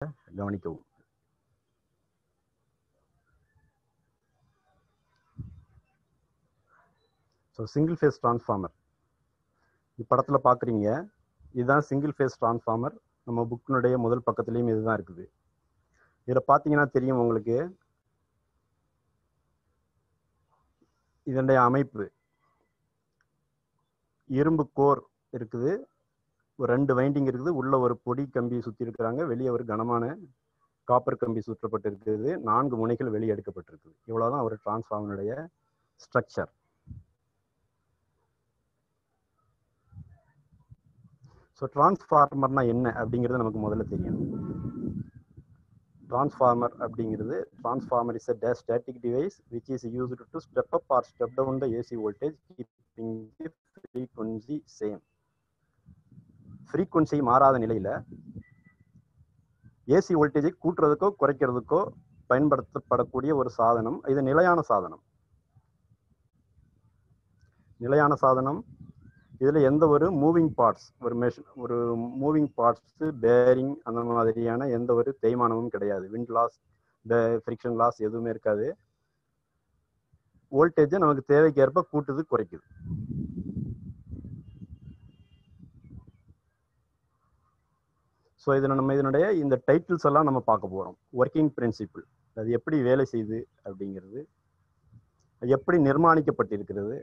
கவனிக்கவும். So single phase transformer இப்படத்தில் பார்க்குறீங்க. இதுதான் சிங்கிள் ஃபேஸ் டிரான்ஸ்ஃபார்மர். நம்ம புக்கினுடைய முதல் பக்கத்துலேயும் இதுதான் இருக்குது. இதில் பார்த்தீங்கன்னா தெரியும் உங்களுக்கு இதனுடைய அமைப்பு. இரும்பு கோர் இருக்குது, ஒரு 2 வைண்டிங் இருக்குது, உள்ள ஒரு பொடி கம்பி சுற்றி இருக்கிறாங்க, வெளியே ஒரு கனமான காப்பர் கம்பி சுற்றப்பட்டு இருக்குது, 4 முனைகள் வெளியே எடுக்கப்பட்டிருக்குது. இவ்வளோதான் ஒரு டிரான்ஸ்ஃபார்மருடைய ஸ்ட்ரக்சர். ஸோ டிரான்ஸ்ஃபார்மர்னா என்ன அப்படிங்கிறது நமக்கு முதல்ல தெரியணும். டிரான்ஸ்ஃபார்மர் அப்படிங்கிறது, transformer is a static device which is used to step up or step down the AC voltage keeping the frequency same. Frequency மாறாத நிலையில் ஏசி வோல்டேஜை கூட்டுறதுக்கோ குறைக்கிறதுக்கோ பயன்படுத்தப்படக்கூடிய ஒரு சாதனம். இது நிலையான சாதனம். நிலையான சாதனம். இதில் எந்த ஒரு மூவிங் பார்ட்ஸ், ஒரு மூவிங் பார்ட்ஸ், பேரிங் அந்த மாதிரியான எந்த ஒரு தேய்மானமும் கிடையாது. விண்ட் லாஸ், ஃப்ரிக்ஷன் லாஸ் எதுவுமே இருக்காது. வோல்டேஜை நமக்கு தேவைக்கேற்ப கூட்டுது குறைக்குது. ஸோ இதில் நம்ம இதனுடைய இந்த டைட்டில்ஸ் எல்லாம் நம்ம பார்க்க போகிறோம். ஒர்க்கிங் பிரின்சிபிள், அது எப்படி வேலை செய்யுது அப்படிங்கிறது, எப்படி நிர்மாணிக்கப்பட்டிருக்கிறது,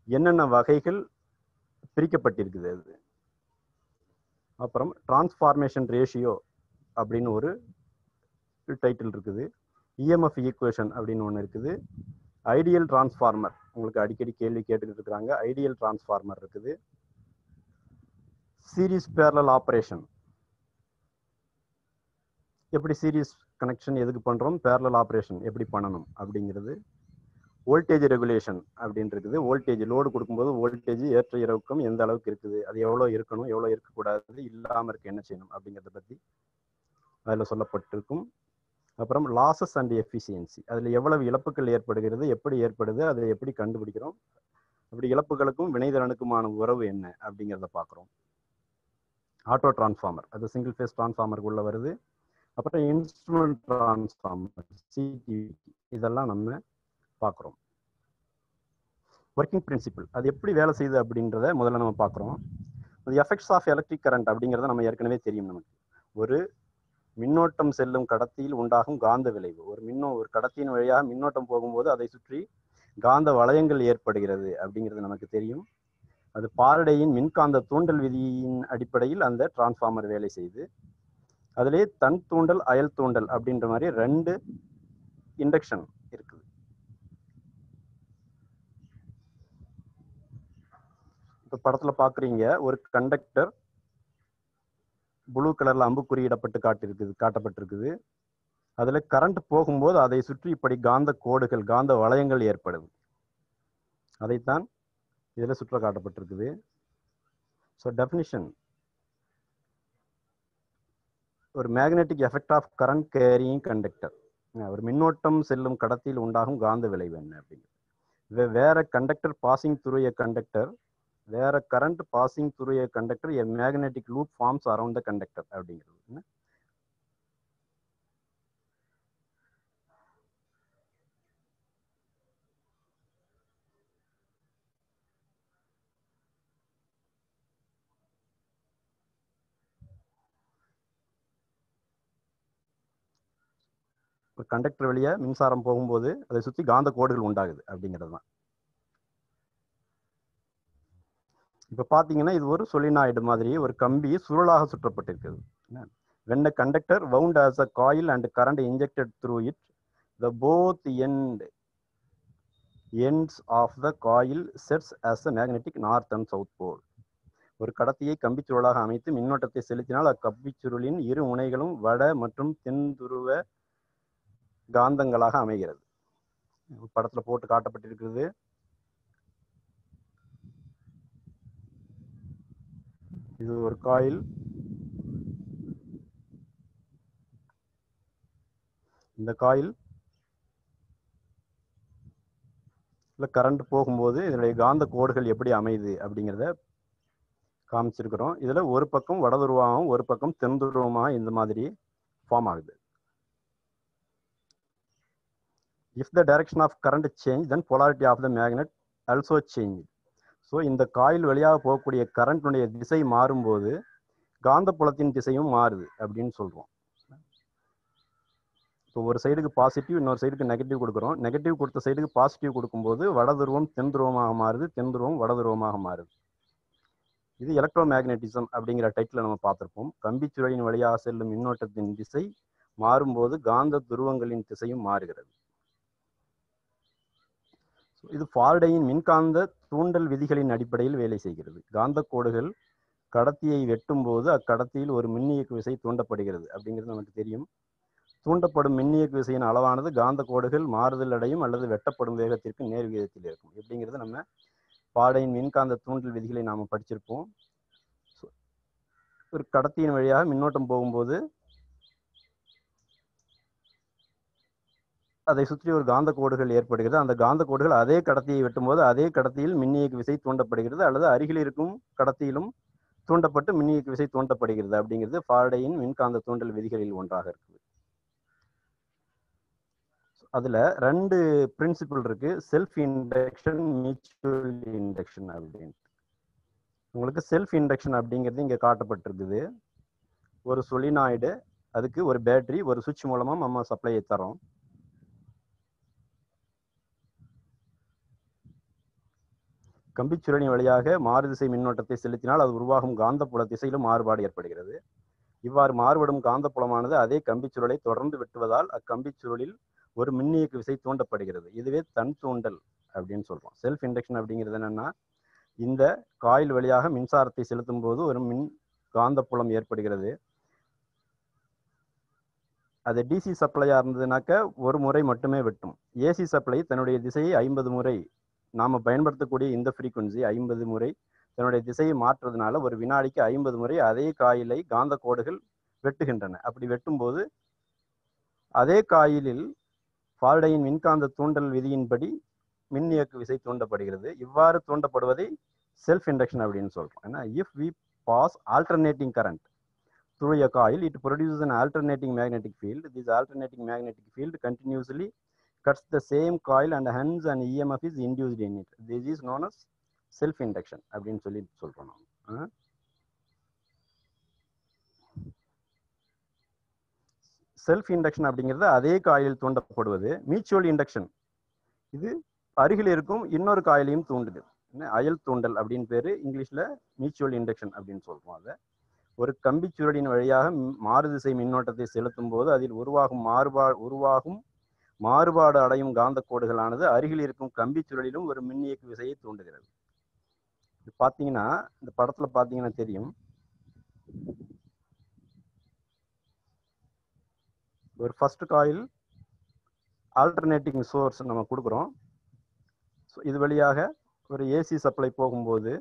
என்னென்ன வகைகள் பிரிக்கப்பட்டிருக்குது அது. அப்புறம் டிரான்ஸ்ஃபார்மேஷன் ரேஷியோ அப்படின்னு ஒரு டைட்டில் இருக்குது. இஎம்எஃப் ஈக்குவேஷன் அப்படின்னு ஒன்று இருக்குது. ஐடியல் டிரான்ஸ்ஃபார்மர், உங்களுக்கு அடிக்கடி கேள்வி கேட்டுக்கிட்டு இருக்கிறாங்க. ஐடியல் டிரான்ஸ்ஃபார்மர் இருக்குது. சீரிஸ் பேரலல் ஆப்ரேஷன், எப்படி சீரிஸ் கனெக்ஷன் எதுக்கு பண்ணுறோம், பேரலல் ஆப்ரேஷன் எப்படி பண்ணணும் அப்படிங்கிறது. வோல்டேஜ் ரெகுலேஷன் அப்படின்னு இருக்குது. வோல்டேஜ் லோடு கொடுக்கும்போது வோல்டேஜ் ஏற்ற இறக்கம் எந்த அளவுக்கு இருக்குது, அது எவ்வளோ இருக்கணும், எவ்வளோ இருக்கக்கூடாது, இல்லாமல் இருக்க என்ன செய்யணும் அப்படிங்கிறத பற்றி அதில் சொல்லப்பட்டிருக்கும். அப்புறம் லாசஸ் அண்ட் எஃபிஷியன்சி, அதில் எவ்வளவு இழப்புகள் ஏற்படுகிறது, எப்படி ஏற்படுது, அதை எப்படி கண்டுபிடிக்கிறோம், அப்படி இழப்புகளுக்கும் வினைத்திறனுக்குமான உறவு என்ன அப்படிங்கிறத பார்க்குறோம். ஆட்டோ டிரான்ஸ்ஃபார்மர், அது சிங்கிள் ஃபேஸ் டிரான்ஸ்ஃபார்மருக்குள்ளே வருது. அப்புறம் இன்ஸ்ட்ருமெண்ட் டிரான்ஸ்ஃபார்மர், சிடிவி, இதெல்லாம் நம்ம பார்க்குறோம். ஒர்க்கிங் பிரின்சிபிள், அது எப்படி வேலை செய்யுது அப்படின்றத முதல்ல நம்ம பார்க்குறோம். அது எஃபெக்ட்ஸ் ஆஃப் எலக்ட்ரிக் கரண்ட் அப்படிங்கிறத நம்ம ஏற்கனவே தெரியும். நமக்கு ஒரு மின்னோட்டம் செல்லும் கடத்தியில் உண்டாகும் காந்த விளைவு, ஒரு கடத்தியின் வழியாக மின்னோட்டம் போகும்போது அதை சுற்றி காந்த வளையங்கள் ஏற்படுகிறது அப்படிங்கிறது நமக்கு தெரியும். அது பாரடேயின் மின்காந்த தூண்டல் விதியின் அடிப்படையில் அந்த டிரான்ஸ்ஃபார்மர் வேலை செய்யுது. அதிலே தன் தூண்டல் அயல் தூண்டல் அப்படின்ற மாதிரி 2 இண்டக்ஷன் இருக்குது. இப்போ படத்தில் பார்க்குறீங்க, ஒரு கண்டக்டர் ப்ளூ கலரில் அம்பு குறியிடப்பட்டு காட்டப்பட்டிருக்குது. அதில் கரண்ட் போகும்போது அதை சுற்றி இப்படி காந்த கோடுகள், காந்த வளையங்கள் ஏற்படுது. அதைத்தான் இதில் சுற்ற காட்டப்பட்டிருக்குது. ஸோ டெஃபினிஷன், ஒரு magnetic effect of current carrying conductor, ஒரு மின்னோட்டம் செல்லும் கடத்தியில் உண்டாகும் காந்த விளைவு என்ன அப்படிங்கிறது. வேற conductor passing through a conductor, வேற current passing through a conductor, a magnetic loop forms around the conductor அப்படிங்கிறது. கண்டக்டர் வழியா மின்சாரம் போகும்போது அதை சுற்றி காந்த கோடுகள் உண்டாகுது அப்படிங்கிறது தான். இப்போ பார்த்தீங்கன்னா இது ஒரு சொலினாய்டு மாதிரி ஒரு கம்பி சுருளாக சுற்றப்பட்டிருக்குது. When a conductor wound as a coil and current injected through it, the both ends of the coil sets as a magnetic north and south pole. ஒரு கடத்தியை கம்பி சுருளாக அமைத்து மின்னோட்டத்தை செலுத்தினால் அக்கம்பி சுருளின் இரு முனைகளும் வட மற்றும் தென் துருவ காந்தங்களாக அமைகிறது. படத்தில் போட்டு காட்டப்பட்டிருக்கிறது. இது ஒரு காயில். இந்த காயில் கரண்ட் போகும்போது இதனுடைய காந்த கோடுகள் எப்படி அமையுது அப்படிங்கிறத காமிச்சிருக்கிறோம். இதில் ஒரு பக்கம் வட துருவமாகவும் ஒரு பக்கம் தென் துருவமாக இந்த மாதிரி ஃபார்ம் ஆகுது. If the direction of current change, then polarity of the magnet also change. So இந்த காயில் வழியாக போகக்கூடிய கரண்ட்டுடைய திசை மாறும்போது காந்தப்புலத்தின் திசையும் மாறுது அப்படின்னு சொல்றோம். இப்போ ஒரு சைடுக்கு பாசிட்டிவ், இன்னொரு சைடுக்கு நெகட்டிவ் கொடுக்குறோம். நெகட்டிவ் கொடுத்த சைடுக்கு பாசிட்டிவ் கொடுக்கும்போது வடதுருவம் தென் துருவமாக மாறுது, தென் துருவம் வடதுருவமாக மாறுது. இது எலக்ட்ரோ மேக்னட்டிசம் அப்படிங்கிற டைட்டில் நம்ம பார்த்துருப்போம். கம்பிச்சுழலின் வழியாக செல்லும் மின்னோட்டத்தின் திசை மாறும்போது காந்த துருவங்களின் திசையும் மாறுகிறது. இது ஃபாரடேயின் மின்காந்த தூண்டல் விதிகளின் அடிப்படையில் வேலை செய்கிறது. காந்த கோடுகள் கடத்தியை வெட்டும் போது அக்கடத்தியில் ஒரு மின்னியக்கு விசை தூண்டப்படுகிறது அப்படிங்கிறது நமக்கு தெரியும். தூண்டப்படும் மின்னியக்கு விசையின் அளவானது காந்த கோடுகள் மாறுதல் அடையும் அல்லது வெட்டப்படும் வேகத்திற்கு நேர் விகிதத்தில் இருக்கும். எப்படிங்கிறது நம்ம ஃபாரடேயின் மின்காந்த தூண்டல் விதிகளை நாம் படிச்சிருப்போம். ஒரு கடத்தியின் வழியாக மின்னோட்டம் போகும்போது அதை சுற்றி ஒரு காந்த கோடுகள் ஏற்படுகிறது. அந்த காந்த கோடுகள் அதே கடத்தியை வெட்டும்போது அதே கடத்தியில் மின்னியக்கு விசை தூண்டப்படுகிறது அல்லது அருகில் இருக்கும் கடத்தியிலும் தூண்டப்பட்டு மின்னியக்கு விசை தூண்டப்படுகிறது அப்படிங்கிறது ஃபாரடேயின் மின்காந்த தூண்டல் விதிகளில் ஒன்றாக இருக்குது. அதுல 2 பிரின்சிபிள் இருக்கு, செல்ஃப் இண்டக்ஷன், மியூச்சுவல் இண்டக்ஷன் அப்படின்ட்டு. உங்களுக்கு செல்ஃப் இண்டக்ஷன் அப்படிங்கிறது இங்க காட்டப்பட்டிருக்குது. ஒரு சொலினாய்டு, அதுக்கு ஒரு பேட்டரி, ஒரு சுவிட்ச் மூலமா நம்ம சப்ளையை தரோம். கம்பிச்சுழலின் வழியாக மாறுதிசை மின்னோட்டத்தை செலுத்தினால் அது உருவாகும் காந்தப்புல திசையிலும் மாறுபாடு ஏற்படுகிறது. இவ்வாறு மாறுபடும் காந்தப்புலமானது அதே கம்பிச்சுழலை தொடர்ந்து வெட்டுவதால் அக்கம்பிச்சுழலில் ஒரு மின்னியக்கு விசை தூண்டப்படுகிறது. இதுவே தன் தூண்டல் அப்படின்னு சொல்றோம். செல்ஃப் இண்டக்ஷன் அப்படிங்கிறது என்னன்னா, இந்த காயில் வழியாக மின்சாரத்தை செலுத்தும் போது ஒரு மின் காந்தப்புலம் ஏற்படுகிறது. அது டிசி சப்ளையா இருந்ததுனாக்க ஒரு முறை மட்டுமே வெட்டும். ஏசி சப்ளை தன்னுடைய திசையை 50 முறை, நாம பயன்படுத்தக்கூடிய இந்த ஃப்ரீக்குவன்சி 50 முறை தன்னுடைய திசையை மாற்றுறதுனால ஒரு வினாடிக்கு 50 முறை அதே காயிலை காந்த கோடுகள் வெட்டுகின்றன. அப்படி வெட்டும்போது அதே காயிலில் ஃபாரடேயின் மின்காந்த தூண்டல் விதியின்படி மின்னியக்கு விசை தூண்டப்படுகிறது. இவ்வாறு தூண்டப்படுவதை செல்ஃப் இண்டக்ஷன் அப்படின்னு சொல்றோம். ஏன்னா if we pass alternating current through a coil, it produces an alternating magnetic field. This alternating magnetic field continuously cuts the same coil and hence an EMF is induced in it. This is known as self induction அப்படின்னு சொல்றோம். Self induction அப்படிங்கிறது அதே coil தூண்டப்படுவது. Mutual induction இது அருகில் இருக்கும் இன்னொரு காயிலையும் தூண்டுது. அயல் தூண்டல் அப்படின்னு பேரு, இங்கிலீஷ்ல மியூச்சுவல் இண்டக்ஷன் அப்படின்னு சொல்றோம். அதை ஒரு கம்பிச்சுழலின் வழியாக மாறுதிசை மின்னோட்டத்தை செலுத்தும் போது அதில் உருவாகும் மாறுபாடு அடையும் காந்த கோடுகளானது அருகில் இருக்கும் கம்பிச்சுழலிலும் ஒரு மின்னியக்கு விசையை தூண்டுகிறது. இது பாத்தீங்கன்னா இந்த படத்துல பாத்தீங்கன்னா தெரியும், ஒரு ஃபர்ஸ்ட் காயில் ஆல்டர்னேட்டிங் சோர்ஸ் நம்ம கொடுக்குறோம். இது வழியாக ஒரு ஏசி சப்ளை போகும்போது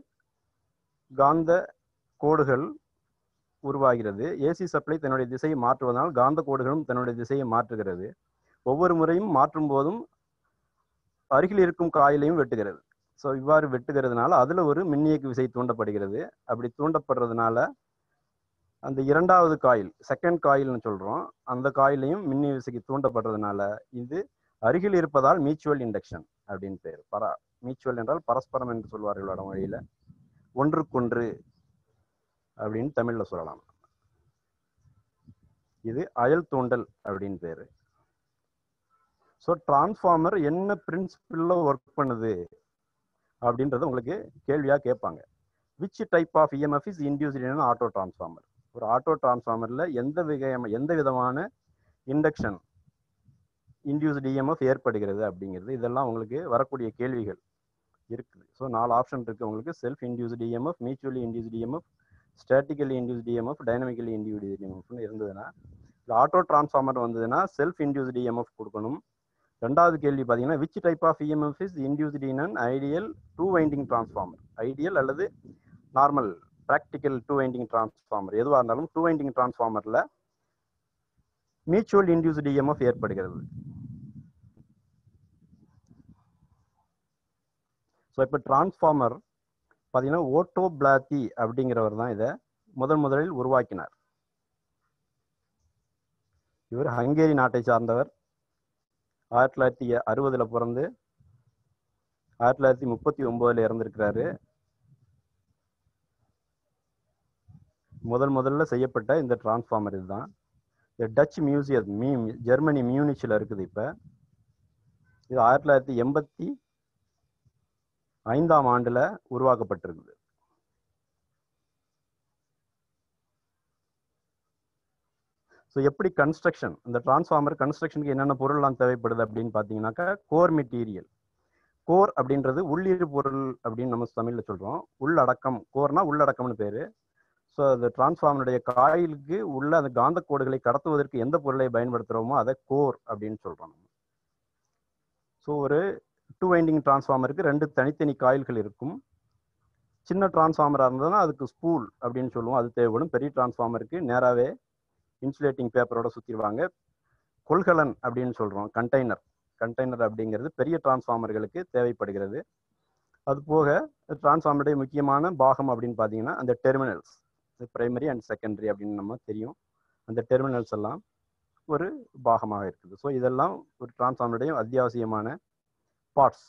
காந்த கோடுகள் உருவாகிறது. ஏசி சப்ளை தன்னுடைய திசையை மாற்றுவதனால் காந்த கோடுகளும் தன்னுடைய திசையை மாற்றுகிறது. ஒவ்வொரு முறையும் மாற்றும் போதும் அருகில் இருக்கும் காயிலையும் வெட்டுகிறது. ஸோ இவ்வாறு வெட்டுகிறதுனால அதுல ஒரு மின்னியக்கு விசை தூண்டப்படுகிறது. அப்படி தூண்டப்படுறதுனால அந்த இரண்டாவது காயில், செகண்ட் காயில்னு சொல்றோம், அந்த காயிலையும் மின்னிய விசைக்கு தூண்டப்படுறதுனால இது அருகில் இருப்பதால் மியூச்சுவல் இண்டக்ஷன் அப்படின்னு பேர். மியூச்சுவல் என்றால் பரஸ்பரம் என்று சொல்வார்கள் வடமொழியில, ஒன்றுக்கொன்று அப்படின்னு தமிழ்ல சொல்லலாம். இது அயல் தூண்டல் அப்படின்னு பேரு. ஸோ டிரான்ஸ்ஃபார்மர் என்ன பிரின்சிபிள்ல ஒர்க் பண்ணுது அப்படின்றது உங்களுக்கு கேள்வியா கேட்பாங்க. Which type of EMF is induced in auto transformer? ஒரு ஆட்டோ டிரான்ஸ்ஃபார்மர்ல எந்த விதமான இண்டக்ஷன் இன்டியூஸ்ட் இஎம்எஃப் ஏற்படுகிறது அப்படிங்கிறது, இதெல்லாம் உங்களுக்கு வரக்கூடிய கேள்விகள் இருக்குது. ஸோ 4 ஆப்ஷன் இருக்கு உங்களுக்கு. Self induced EMF, mutually induced EMF, statically induced EMF, dynamically induced இஎம்எஃப்னு இருந்ததுன்னா, ஆட்டோ டிரான்ஸ்ஃபார்மர் வந்ததுன்னா செல்ஃப் இன்டியூஸ்ட் இஎம்எஃப் கொடுக்கணும். ரெண்டாவது கேள்வி பார்த்தீங்கன்னா, which type of EMF is induced in an ideal 2 winding transformer? Ideal அல்லது நார்மல் பிராக்டிக்கல் 2 வைண்டிங் டிரான்ஸ்ஃபார்மர் எதுவாக இருந்தாலும் 2 வைண்டிங் டிரான்ஸ்ஃபார்மர்ல மியூச்சுவல் இன்டியூஸ்ட் இஎம்எஃப் ஏற்படுகிறது. ஸோ இப்போ டிரான்ஸ்ஃபார்மர் பார்த்தீங்கன்னா ஓட்டோ பிளாத்தி அப்படிங்கிறவர் தான் இதை முதலில் உருவாக்கினார். இவர் ஹங்கேரி நாட்டை சார்ந்தவர். 1960 பிறந்து 1939 இறந்திருக்கிறாரு. முதல்ல செய்யப்பட்ட இந்த டிரான்ஸ்ஃபார்மர் இதுதான். டச் மியூசியம் ஜெர்மனி மியூனிச்சில் இருக்குது. இப்போ இது 1985 ஆண்டுல உருவாக்கப்பட்டிருக்குது. ஸோ எப்படி கன்ஸ்ட்ரக்ஷன், இந்த டிரான்ஸ்ஃபார்மர் கன்ஸ்ட்ரக்ஷனுக்கு என்னென்ன பொருள்லாம் தேவைப்படுது அப்படின்னு பார்த்தீங்கன்னாக்கா, கோர் மெட்டீரியல். கோர் அப்படின்றது உள்ளீடு பொருள் அப்படின்னு நம்ம தமிழில் சொல்கிறோம். உள்ளடக்கம், கோர்னா உள்ளடக்கம்னு பேர். ஸோ அந்த டிரான்ஸ்ஃபார்மருடைய காயிலுக்கு உள்ள அந்த காந்த கோடுகளை கடத்துவதற்கு எந்த பொருளை பயன்படுத்துகிறோமோ அதை கோர் அப்படின்னு சொல்கிறோம். ஸோ ஒரு 2 வைண்டிங் டிரான்ஸ்ஃபார்மருக்கு 2 தனித்தனி காயில்கள் இருக்கும். சின்ன டிரான்ஸ்ஃபார்மராக இருந்ததுன்னா அதுக்கு ஸ்பூல் அப்படின்னு சொல்லுவோம், அது தேவைப்படும். பெரிய டிரான்ஸ்ஃபார்மருக்கு நேராகவே இன்சுலேட்டிங் பேப்பரோட சுற்றிடுவாங்க. கொள்கலன் அப்படின்னு சொல்கிறோம், கண்டெய்னர் அப்படிங்கிறது பெரிய டிரான்ஸ்ஃபார்மர்களுக்கு தேவைப்படுகிறது. அது போக டிரான்ஸ்ஃபார்மருடைய முக்கியமான பாகம் அப்படின்னு பார்த்தீங்கன்னா அந்த டெர்மினல்ஸ், பிரைமரி அண்ட் செகண்டரி அப்படின்னு நம்ம தெரியும். அந்த டெர்மினல்ஸ் எல்லாம் ஒரு பாகமாக இருக்குது. ஸோ இதெல்லாம் ஒரு டிரான்ஸ்ஃபார்மருடைய அத்தியாவசியமான பார்ட்ஸ்.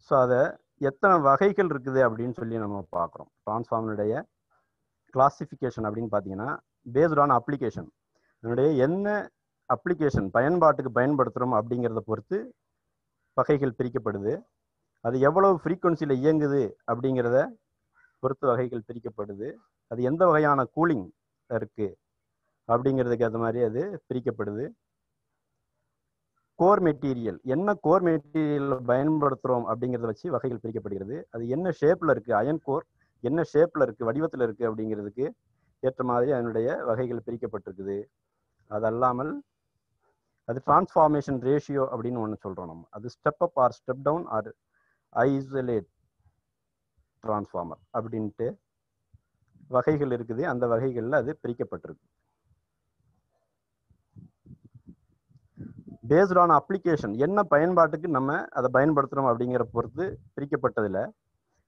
ஸோ அதை எத்தனை வகைகள் இருக்குது அப்படின்னு சொல்லி நம்ம பார்க்குறோம். டிரான்ஸ்ஃபார்மருடைய கிளாசிஃபிகேஷன் அப்படின்னு பார்த்தீங்கன்னா, பேஸ்ட் ஆன் அப்ளிகேஷன், அதனுடைய என்ன அப்ளிகேஷன் பயன்பாட்டுக்கு பயன்படுத்துகிறோம் அப்படிங்கிறத பொறுத்து வகைகள் பிரிக்கப்படுது. அது எவ்வளவு ஃப்ரீக்குவன்சியில் இயங்குது அப்படிங்கிறத பொறுத்து வகைகள் பிரிக்கப்படுது. அது எந்த வகையான கூலிங் இருக்குது அப்படிங்கிறதுக்கு ஏற்ற மாதிரி அது பிரிக்கப்படுது. கோர் மெட்டீரியல், என்ன கோர் மெட்டீரியல் பயன்படுத்துகிறோம் அப்படிங்கிறத வச்சு வகைகள் பிரிக்கப்படுகிறது. அது என்ன ஷேப்பில் இருக்குது, அயன் கோர் என்ன ஷேப்பில் இருக்குது, வடிவத்தில் இருக்குது அப்படிங்கிறதுக்கு ஏற்ற மாதிரி அதனுடைய வகைகள் பிரிக்கப்பட்டிருக்குது. அது அல்லாமல் அது டிரான்ஸ்ஃபார்மேஷன் ரேஷியோ அப்படின்னு ஒன்று சொல்கிறோம் நம்ம. அது step up or step down or isolate transformer அப்படின்ட்டு வகைகள் இருக்குது. அந்த வகைகளில் அது பிரிக்கப்பட்டிருக்கு. பேஸ்ட் ஆன் அப்ளிகேஷன், என்ன பயன்பாட்டுக்கு நம்ம அதை பயன்படுத்துகிறோம் அப்படிங்கிற பொறுத்து பிரிக்கப்பட்டதில்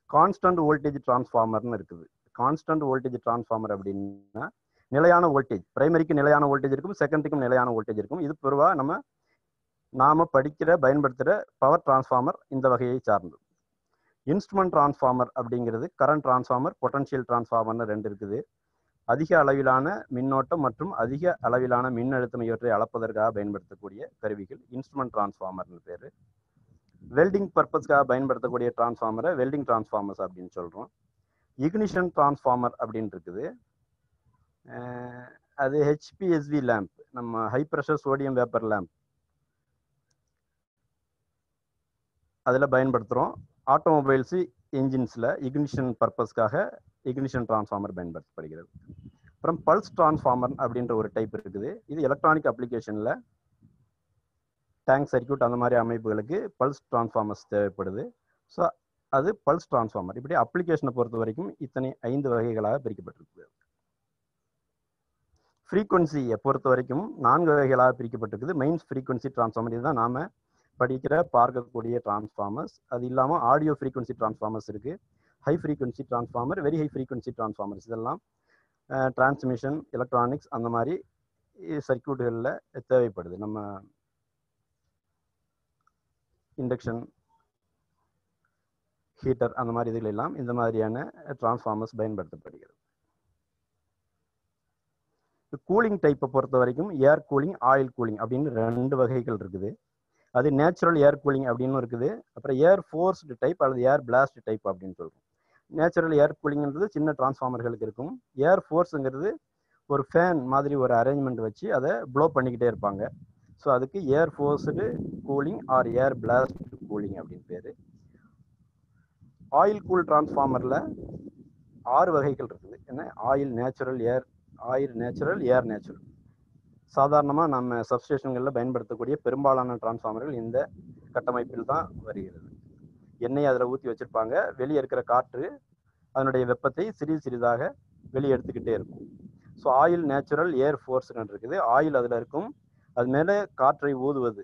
கான்ஸ்டன்ட் வோல்டேஜ் டிரான்ஸ்ஃபார்மர்னு இருக்குது. கான்ஸ்டன்ட் வோல்டேஜ் டிரான்ஸ்ஃபார்மர் அப்படின்னா நிலையான வோல்டேஜ், பிரைமரிக்கு நிலையான வோல்டேஜ் இருக்கும், செகண்டரிக்கும் நிலையான வோல்டேஜ் இருக்கும். இது பொதுவாக நாம பயன்படுத்துகிற பவர் டிரான்ஸ்ஃபார்மர் இந்த வகையை சார்ந்தது. இன்ஸ்ட்ருமெண்ட் டிரான்ஸ்ஃபார்மர் அப்படிங்கிறது கரண்ட் டிரான்ஸ்ஃபார்மர், பொட்டன்ஷியல் டிரான்ஸ்ஃபார்மர்னு 2 இருக்குது. அதிக அளவிலான மின்னோட்டம் மற்றும் அதிக அளவிலான மின்னழுத்தம் இவற்றை அளப்பதற்காக பயன்படுத்தக்கூடிய கருவிகள் இன்ஸ்ட்ருமெண்ட் டிரான்ஸ்ஃபார்மர்னு பேர். வெல்டிங் பர்பஸ்க்காக பயன்படுத்தக்கூடிய டிரான்ஸ்ஃபார்மரை வெல்டிங் டிரான்ஸ்ஃபார்மர்ஸ் அப்படின்னு சொல்கிறோம். இக்னிஷன் டிரான்ஸ்ஃபார்மர் அப்படின்னு இருக்குது. அது HPSV லேம்ப், நம்ம high pressure sodium vapour lamp அதில் பயன்படுத்துகிறோம். ஆட்டோமொபைல்ஸு என்ஜின்ஸில் இக்னிஷன் பர்பஸ்க்காக இக்னிஷன் டிரான்ஸ்ஃபார்மர் பயன்படுத்தப்படுகிறது. அப்புறம் பல்ஸ் டிரான்ஸ்ஃபார்மர் அப்படின்ற ஒரு டைப் இருக்குது. இது எலக்ட்ரானிக் அப்ளிகேஷனில் டேங்க் சர்க்யூட் அந்த மாதிரி அமைப்புகளுக்கு பல்ஸ் டிரான்ஸ்ஃபார்மர்ஸ் தேவைப்படுது. ஸோ அது பல்ஸ் டிரான்ஸ்ஃபார்மர். இப்படி அப்ளிகேஷனை பொறுத்த வரைக்கும் இத்தனை 5 வகைகளாக பிரிக்கப்பட்டிருக்கு. ஃப்ரீக்வன்சியை பொறுத்த வரைக்கும் 4 வகைகளாக பிரிக்கப்பட்டிருக்குது. மெயின் ஃப்ரீக்வன்சி டிரான்ஸ்ஃபார்மர், இதுதான் நாம பார்க்கக்கூடிய டிரான்ஸ்ஃபார்மர்ஸ். அது இல்லாமல் ஆடியோ ஃப்ரீக்வன்சி டிரான்ஸ்ஃபார்மர்ஸ் இருக்குது. High frequency transformer, very high frequency transformers, இதெல்லாம் டிரான்ஸ்மிஷன் எலக்ட்ரானிக்ஸ் அந்த மாதிரி சர்க்யூட்டுகளில் தேவைப்படுது. நம்ம இண்டக்ஷன் ஹீட்டர் அந்த மாதிரி இதுகள் எல்லாம் இந்த மாதிரியான டிரான்ஸ்ஃபார்மர்ஸ் பயன்படுத்தப்படுகிறது. கூலிங் டைப்பை பொறுத்த வரைக்கும் ஏர் கூலிங், ஆயில் கூலிங் அப்படின்னு 2 வகைகள் இருக்குது. அது நேச்சுரல் ஏர் கூலிங் அப்படின்னு இருக்குது. அப்புறம் ஏர் ஃபோர்ஸ்டு டைப் அல்லது ஏர் பிளாஸ்ட் டைப் அப்படின்னு சொல்கிறோம். நேச்சுரல் ஏர் கூலிங்கிறது சின்ன டிரான்ஸ்ஃபார்மர்களுக்கு இருக்கும். ஏர் ஃபோர்ஸுங்கிறது ஒரு ஃபேன் மாதிரி ஒரு அரேஞ்ச்மெண்ட் வச்சு அதை ப்ளோ பண்ணிக்கிட்டே இருப்பாங்க. ஸோ அதுக்கு ஏர் ஃபோர்ஸ்டு கூலிங் ஆர் ஏர் பிளாஸ்ட் கூலிங் அப்படின்னு பேர். ஆயில் கூல் டிரான்ஸ்ஃபார்மரில் 6 வகைகள் இருக்குது. என்ன, ஆயில் நேச்சுரல், ஏர் நேச்சுரல். சாதாரணமாக நம்ம சப்ஸ்டேஷன்களில் பயன்படுத்தக்கூடிய பெரும்பாலான டிரான்ஸ்ஃபார்மர்கள் இந்த கட்டமைப்பில் தான் வருகிறது. எண்ணெய் அதில் ஊற்றி வச்சுருப்பாங்க. வெளியே இருக்கிற காற்று அதனுடைய வெப்பத்தை சிறிதாக வெளியே எடுத்துக்கிட்டே இருக்கும். ஸோ ஆயில் நேச்சுரல், ஏர் ஃபோர்ஸ்ன்னு இருக்குது. ஆயில் அதில் இருக்கும், அது மேலே காற்றை ஊதுவது,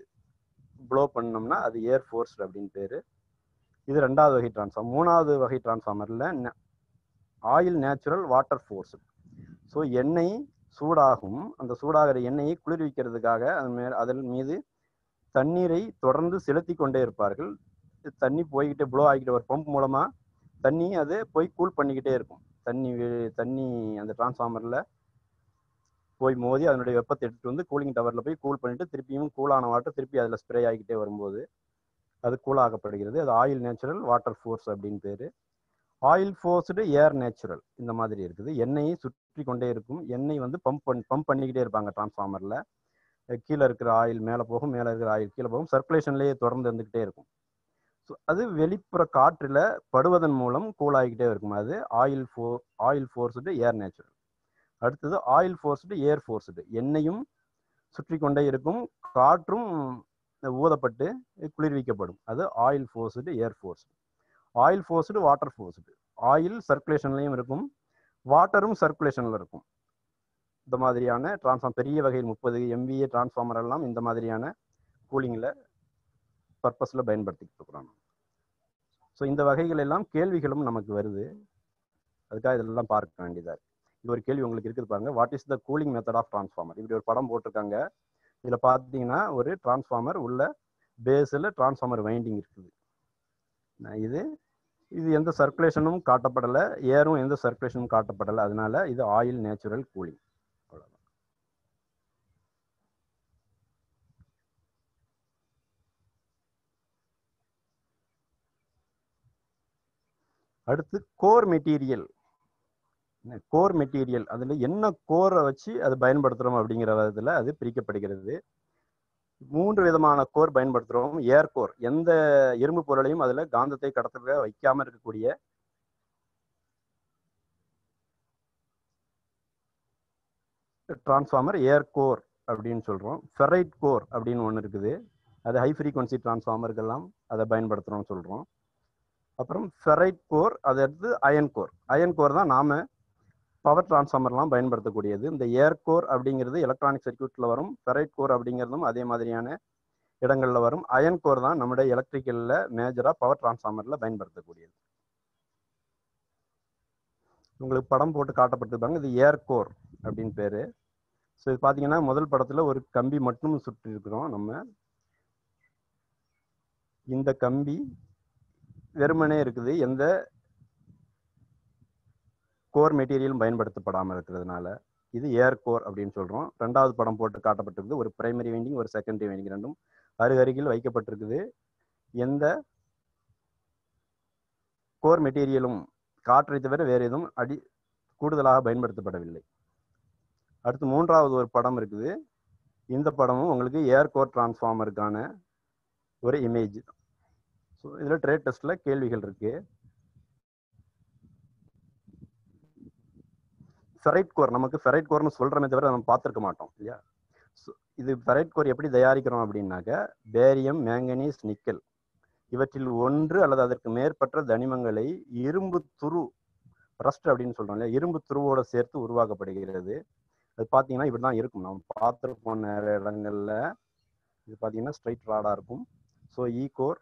ப்ளோ பண்ணோம்னா அது ஏர் ஃபோர்ஸ் அப்படின்னு பேர். இது 2வது வகை டிரான்ஸ்ஃபார்மர். 3வது வகை டிரான்ஸ்ஃபார்மரில் oil natural, water force. So எண்ணெய் சூடாகும். அந்த சூடாகிற எண்ணெயை குளிர்விக்கிறதுக்காக அதன் மீது தண்ணீரை தொடர்ந்து செலுத்தி கொண்டே இருப்பார்கள். தண்ணி போய்கிட்டே ப்ளோ ஆகிக்கிட்டே ஒரு பம்ப் மூலமா தண்ணி அது போய் கூல் பண்ணிக்கிட்டே இருக்கும். தண்ணி அந்த டிரான்ஸ்ஃபார்மர்ல போய் மோதி அதனுடைய வெப்பத்தை எடுத்துட்டு வந்து கூலிங் டவர்ல போய் கூல் பண்ணிட்டு திருப்பியும் கூலான வாட்டர் திருப்பி அதில் ஸ்ப்ரே ஆகிக்கிட்டே வரும்போது அது கூலாகப்படுகிறது. அது ஆயில் நேச்சுரல், வாட்டர் ஃபோர்ஸ் அப்படின்னு பேரு. ஆயில் ஃபோர்ஸ்டு, ஏர் நேச்சுரல் இந்த மாதிரி இருக்குது. எண்ணெயை சுற்றி கொண்டே இருக்கும். எண்ணெய் வந்து பம்ப் பண்ணிக்கிட்டே இருப்பாங்க டிரான்ஸ்ஃபார்மர்ல. கீழே இருக்கிற ஆயில் மேலே போகும், மேலே இருக்கிற ஆயில் கீழே போகும், சர்க்குலேஷன்லேயே தொடர்ந்து இருந்துக்கிட்டே இருக்கும். ஸோ அது வெளிப்புற காற்றில் படுவதன் மூலம் கூலாகிக்கிட்டே இருக்கும். அது ஆயில் ஃபோர்ஸ்டு, ஏர் நேச்சுரல். அடுத்தது ஆயில் ஃபோர்ஸ்டு, ஏர் ஃபோர்ஸ்டு. எண்ணெயும் சுற்றி கொண்டே இருக்கும், காற்றும் ஊதப்பட்டு குளிர்விக்கப்படும். அது oil forced, air forced. Oil forced, water forced. Oil சர்க்குலேஷன்லையும் இருக்கும், வாட்டரும் சர்க்குலேஷன்ல இருக்கும். இந்த மாதிரியான டிரான்ஸ்ஃபார்மர் பெரிய வகையில் 30 MVA டிரான்ஸ்ஃபார்மர் எல்லாம் இந்த மாதிரியான கூலிங்கில் பர்பஸில் பயன்படுத்திக்கிட்டு இருக்கிறோம். ஸோ இந்த வகைகள் எல்லாம் கேள்விகளும் நமக்கு வருது. அதுக்காக இதெல்லாம் பார்க்க வேண்டியதாக இருக்கு. இது ஒரு கேள்வி உங்களுக்கு இருக்குது பாருங்க. What is the cooling method of transformer? இப்படி ஒரு படம் போட்டிருக்காங்க. இதில் பார்த்தீங்கன்னா ஒரு டிரான்ஸ்ஃபார்மர் உள்ள பேஸில் டிரான்ஸ்ஃபார்மர் வைண்டிங் இருக்குது. இது எந்த சர்க்குலேஷனும் காட்டப்படலை, ஏரும் எந்த சர்க்குலேஷனும் காட்டப்படலை. அதனால இது ஆயில் நேச்சுரல் கூலிங். அவ்வளோதான். அடுத்து கோர் மெட்டீரியல். கோர் மெட்டீரியல் அதில் என்ன கோரை வச்சு அது பயன்படுத்துகிறோம் அப்படிங்கிற விதத்தில் அது பிரிக்கப்படுகிறது. 3 விதமான கோர் பயன்படுத்துகிறோம். ஏர் கோர், எந்த இரும்பு பொருளையும் அதில் காந்தத்தை கடத்த வைக்காமல் இருக்கக்கூடிய டிரான்ஸ்ஃபார்மர் ஏர் கோர் அப்படின்னு சொல்கிறோம். ஃபெரைட் கோர் அப்படின்னு ஒன்று இருக்குது. அது ஹை ஃப்ரீக்வன்சி டிரான்ஸ்ஃபார்மருக்கெல்லாம் அதை பயன்படுத்துகிறோம்னு சொல்கிறோம். அப்புறம் ஃபெரைட் கோர், அது அடுத்து அயன் கோர். அயன் கோர் தான் நாம் பவர் டிரான்ஸ்ஃபார்மர்லாம் பயன்படுத்தக்கூடியது. இந்த ஏர் கோர் அப்படிங்கிறது எலக்ட்ரானிக் சர்க்யூட்டில் வரும். ஃபெரைட் கோர் அப்படிங்கிறதும் அதே மாதிரியான இடங்களில் வரும். அயன் கோர் தான் நம்முடைய எலக்ட்ரிக்கலில் மேஜராக பவர் டிரான்ஸ்ஃபார்மரில் பயன்படுத்தக்கூடியது. உங்களுக்கு படம் போட்டு காட்டப்பட்டிருப்பாங்க. இது ஏர் கோர் அப்படின்னு பேர். ஸோ இது பார்த்தீங்கன்னா முதல் படத்தில் ஒரு கம்பி மட்டும் சுற்றி இருக்கிறோம். நம்ம இந்த கம்பி வெறுமனே இருக்குது, எந்த கோர் மெட்டீரியலும் பயன்படுத்தப்படாமல் இருக்கிறதுனால இது ஏர் கோர் அப்படின்னு சொல்கிறோம். 2வது படம் போட்டு காட்டப்பட்டிருக்குது. ஒரு பிரைமரி வைண்டிங், ஒரு செகண்டரி வைண்டிங், ரெண்டும் அருகருகில் வைக்கப்பட்டிருக்குது. எந்த கோர் மெட்டீரியலும் காற்றை தவிர வேறு எதுவும் கூடுதலாக பயன்படுத்தப்படவில்லை. அடுத்து 3வது ஒரு படம் இருக்குது. இந்த படமும் உங்களுக்கு ஏர் கோர் டிரான்ஸ்ஃபார்மருக்கான ஒரு இமேஜ். ஸோ இதில் ட்ரேட் டெஸ்ட்டில் கேள்விகள் இருக்கு. ஃபெரைட் கோர், நமக்கு ஃபெரைட் கோர்னு சொல்கிறோமே தவிர நம்ம பார்த்துருக்க மாட்டோம் இல்லையா? ஸோ இது ஃபெரைட் கோர் எப்படி தயாரிக்கிறோம் அப்படின்னாக்க, பேரியம், மேங்கனீஸ், நிக்கல் இவற்றில் ஒன்று அல்லது அதற்கு மேற்பட்ட தனிமங்களை இரும்பு துரு, ரஸ்ட் அப்படின்னு சொல்கிறோம் இல்லையா, இரும்பு துருவோட சேர்த்து உருவாக்கப்படுகிறது. அது பார்த்தீங்கன்னா இப்படி தான் இருக்கும். நம்ம பார்த்துருப்போம் நிறைய இடங்கள்ல. இது பார்த்தீங்கன்னா ஸ்ட்ரைட் ராடாக இருக்கும். ஸோ ஈகோர்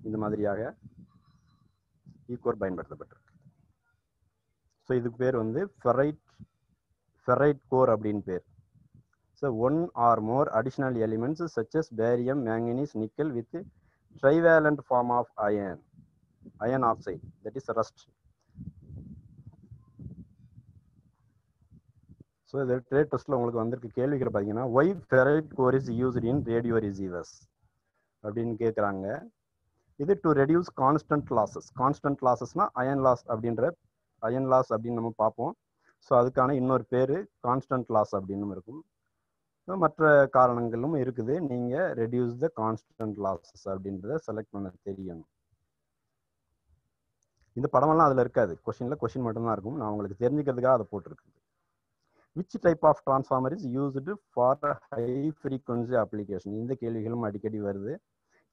இந்த மாதிரியாக ஈகோர் பயன்படுத்தப்பட்டிருக்கு. ஸோ இதுக்கு பேர் வந்து ஃபெரைட் கோர் அப்படின்னு பேர். So 1 or more additional elements such as barium, manganese, nickel with trivalent form of iron oxide, that is rust. So இது ட்ரேட் டெஸ்ட்டில் உங்களுக்கு வந்திருக்க கேள்விகளை பார்த்தீங்கன்னா, why ferrite core is used in radio receivers அப்படின்னு கேட்குறாங்க. இது to reduce constant losses. Constant லாஸஸ்னா அயன் லாஸ் அப்படின்னு நம்ம பார்ப்போம். ஸோ அதுக்கான இன்னொரு பேர் கான்ஸ்டன்ட் லாஸ் அப்படின்னு இருக்கும். மற்ற காரணங்களும் இருக்குது. நீங்கள் ரெடியூஸ் த கான்ஸ்டன்ட் லாஸஸ் அப்படின்றத செலக்ட் பண்ண தெரியணும். இந்த படமெல்லாம் அதில் இருக்காது, கொஷின் மட்டும்தான் இருக்கும். நான் உங்களுக்கு தெரிஞ்சுக்கிறதுக்காக அதை போட்டிருக்குது. Which type of transformer is used for high frequency application? இந்த கேள்விகளும் அடிக்கடி வருது.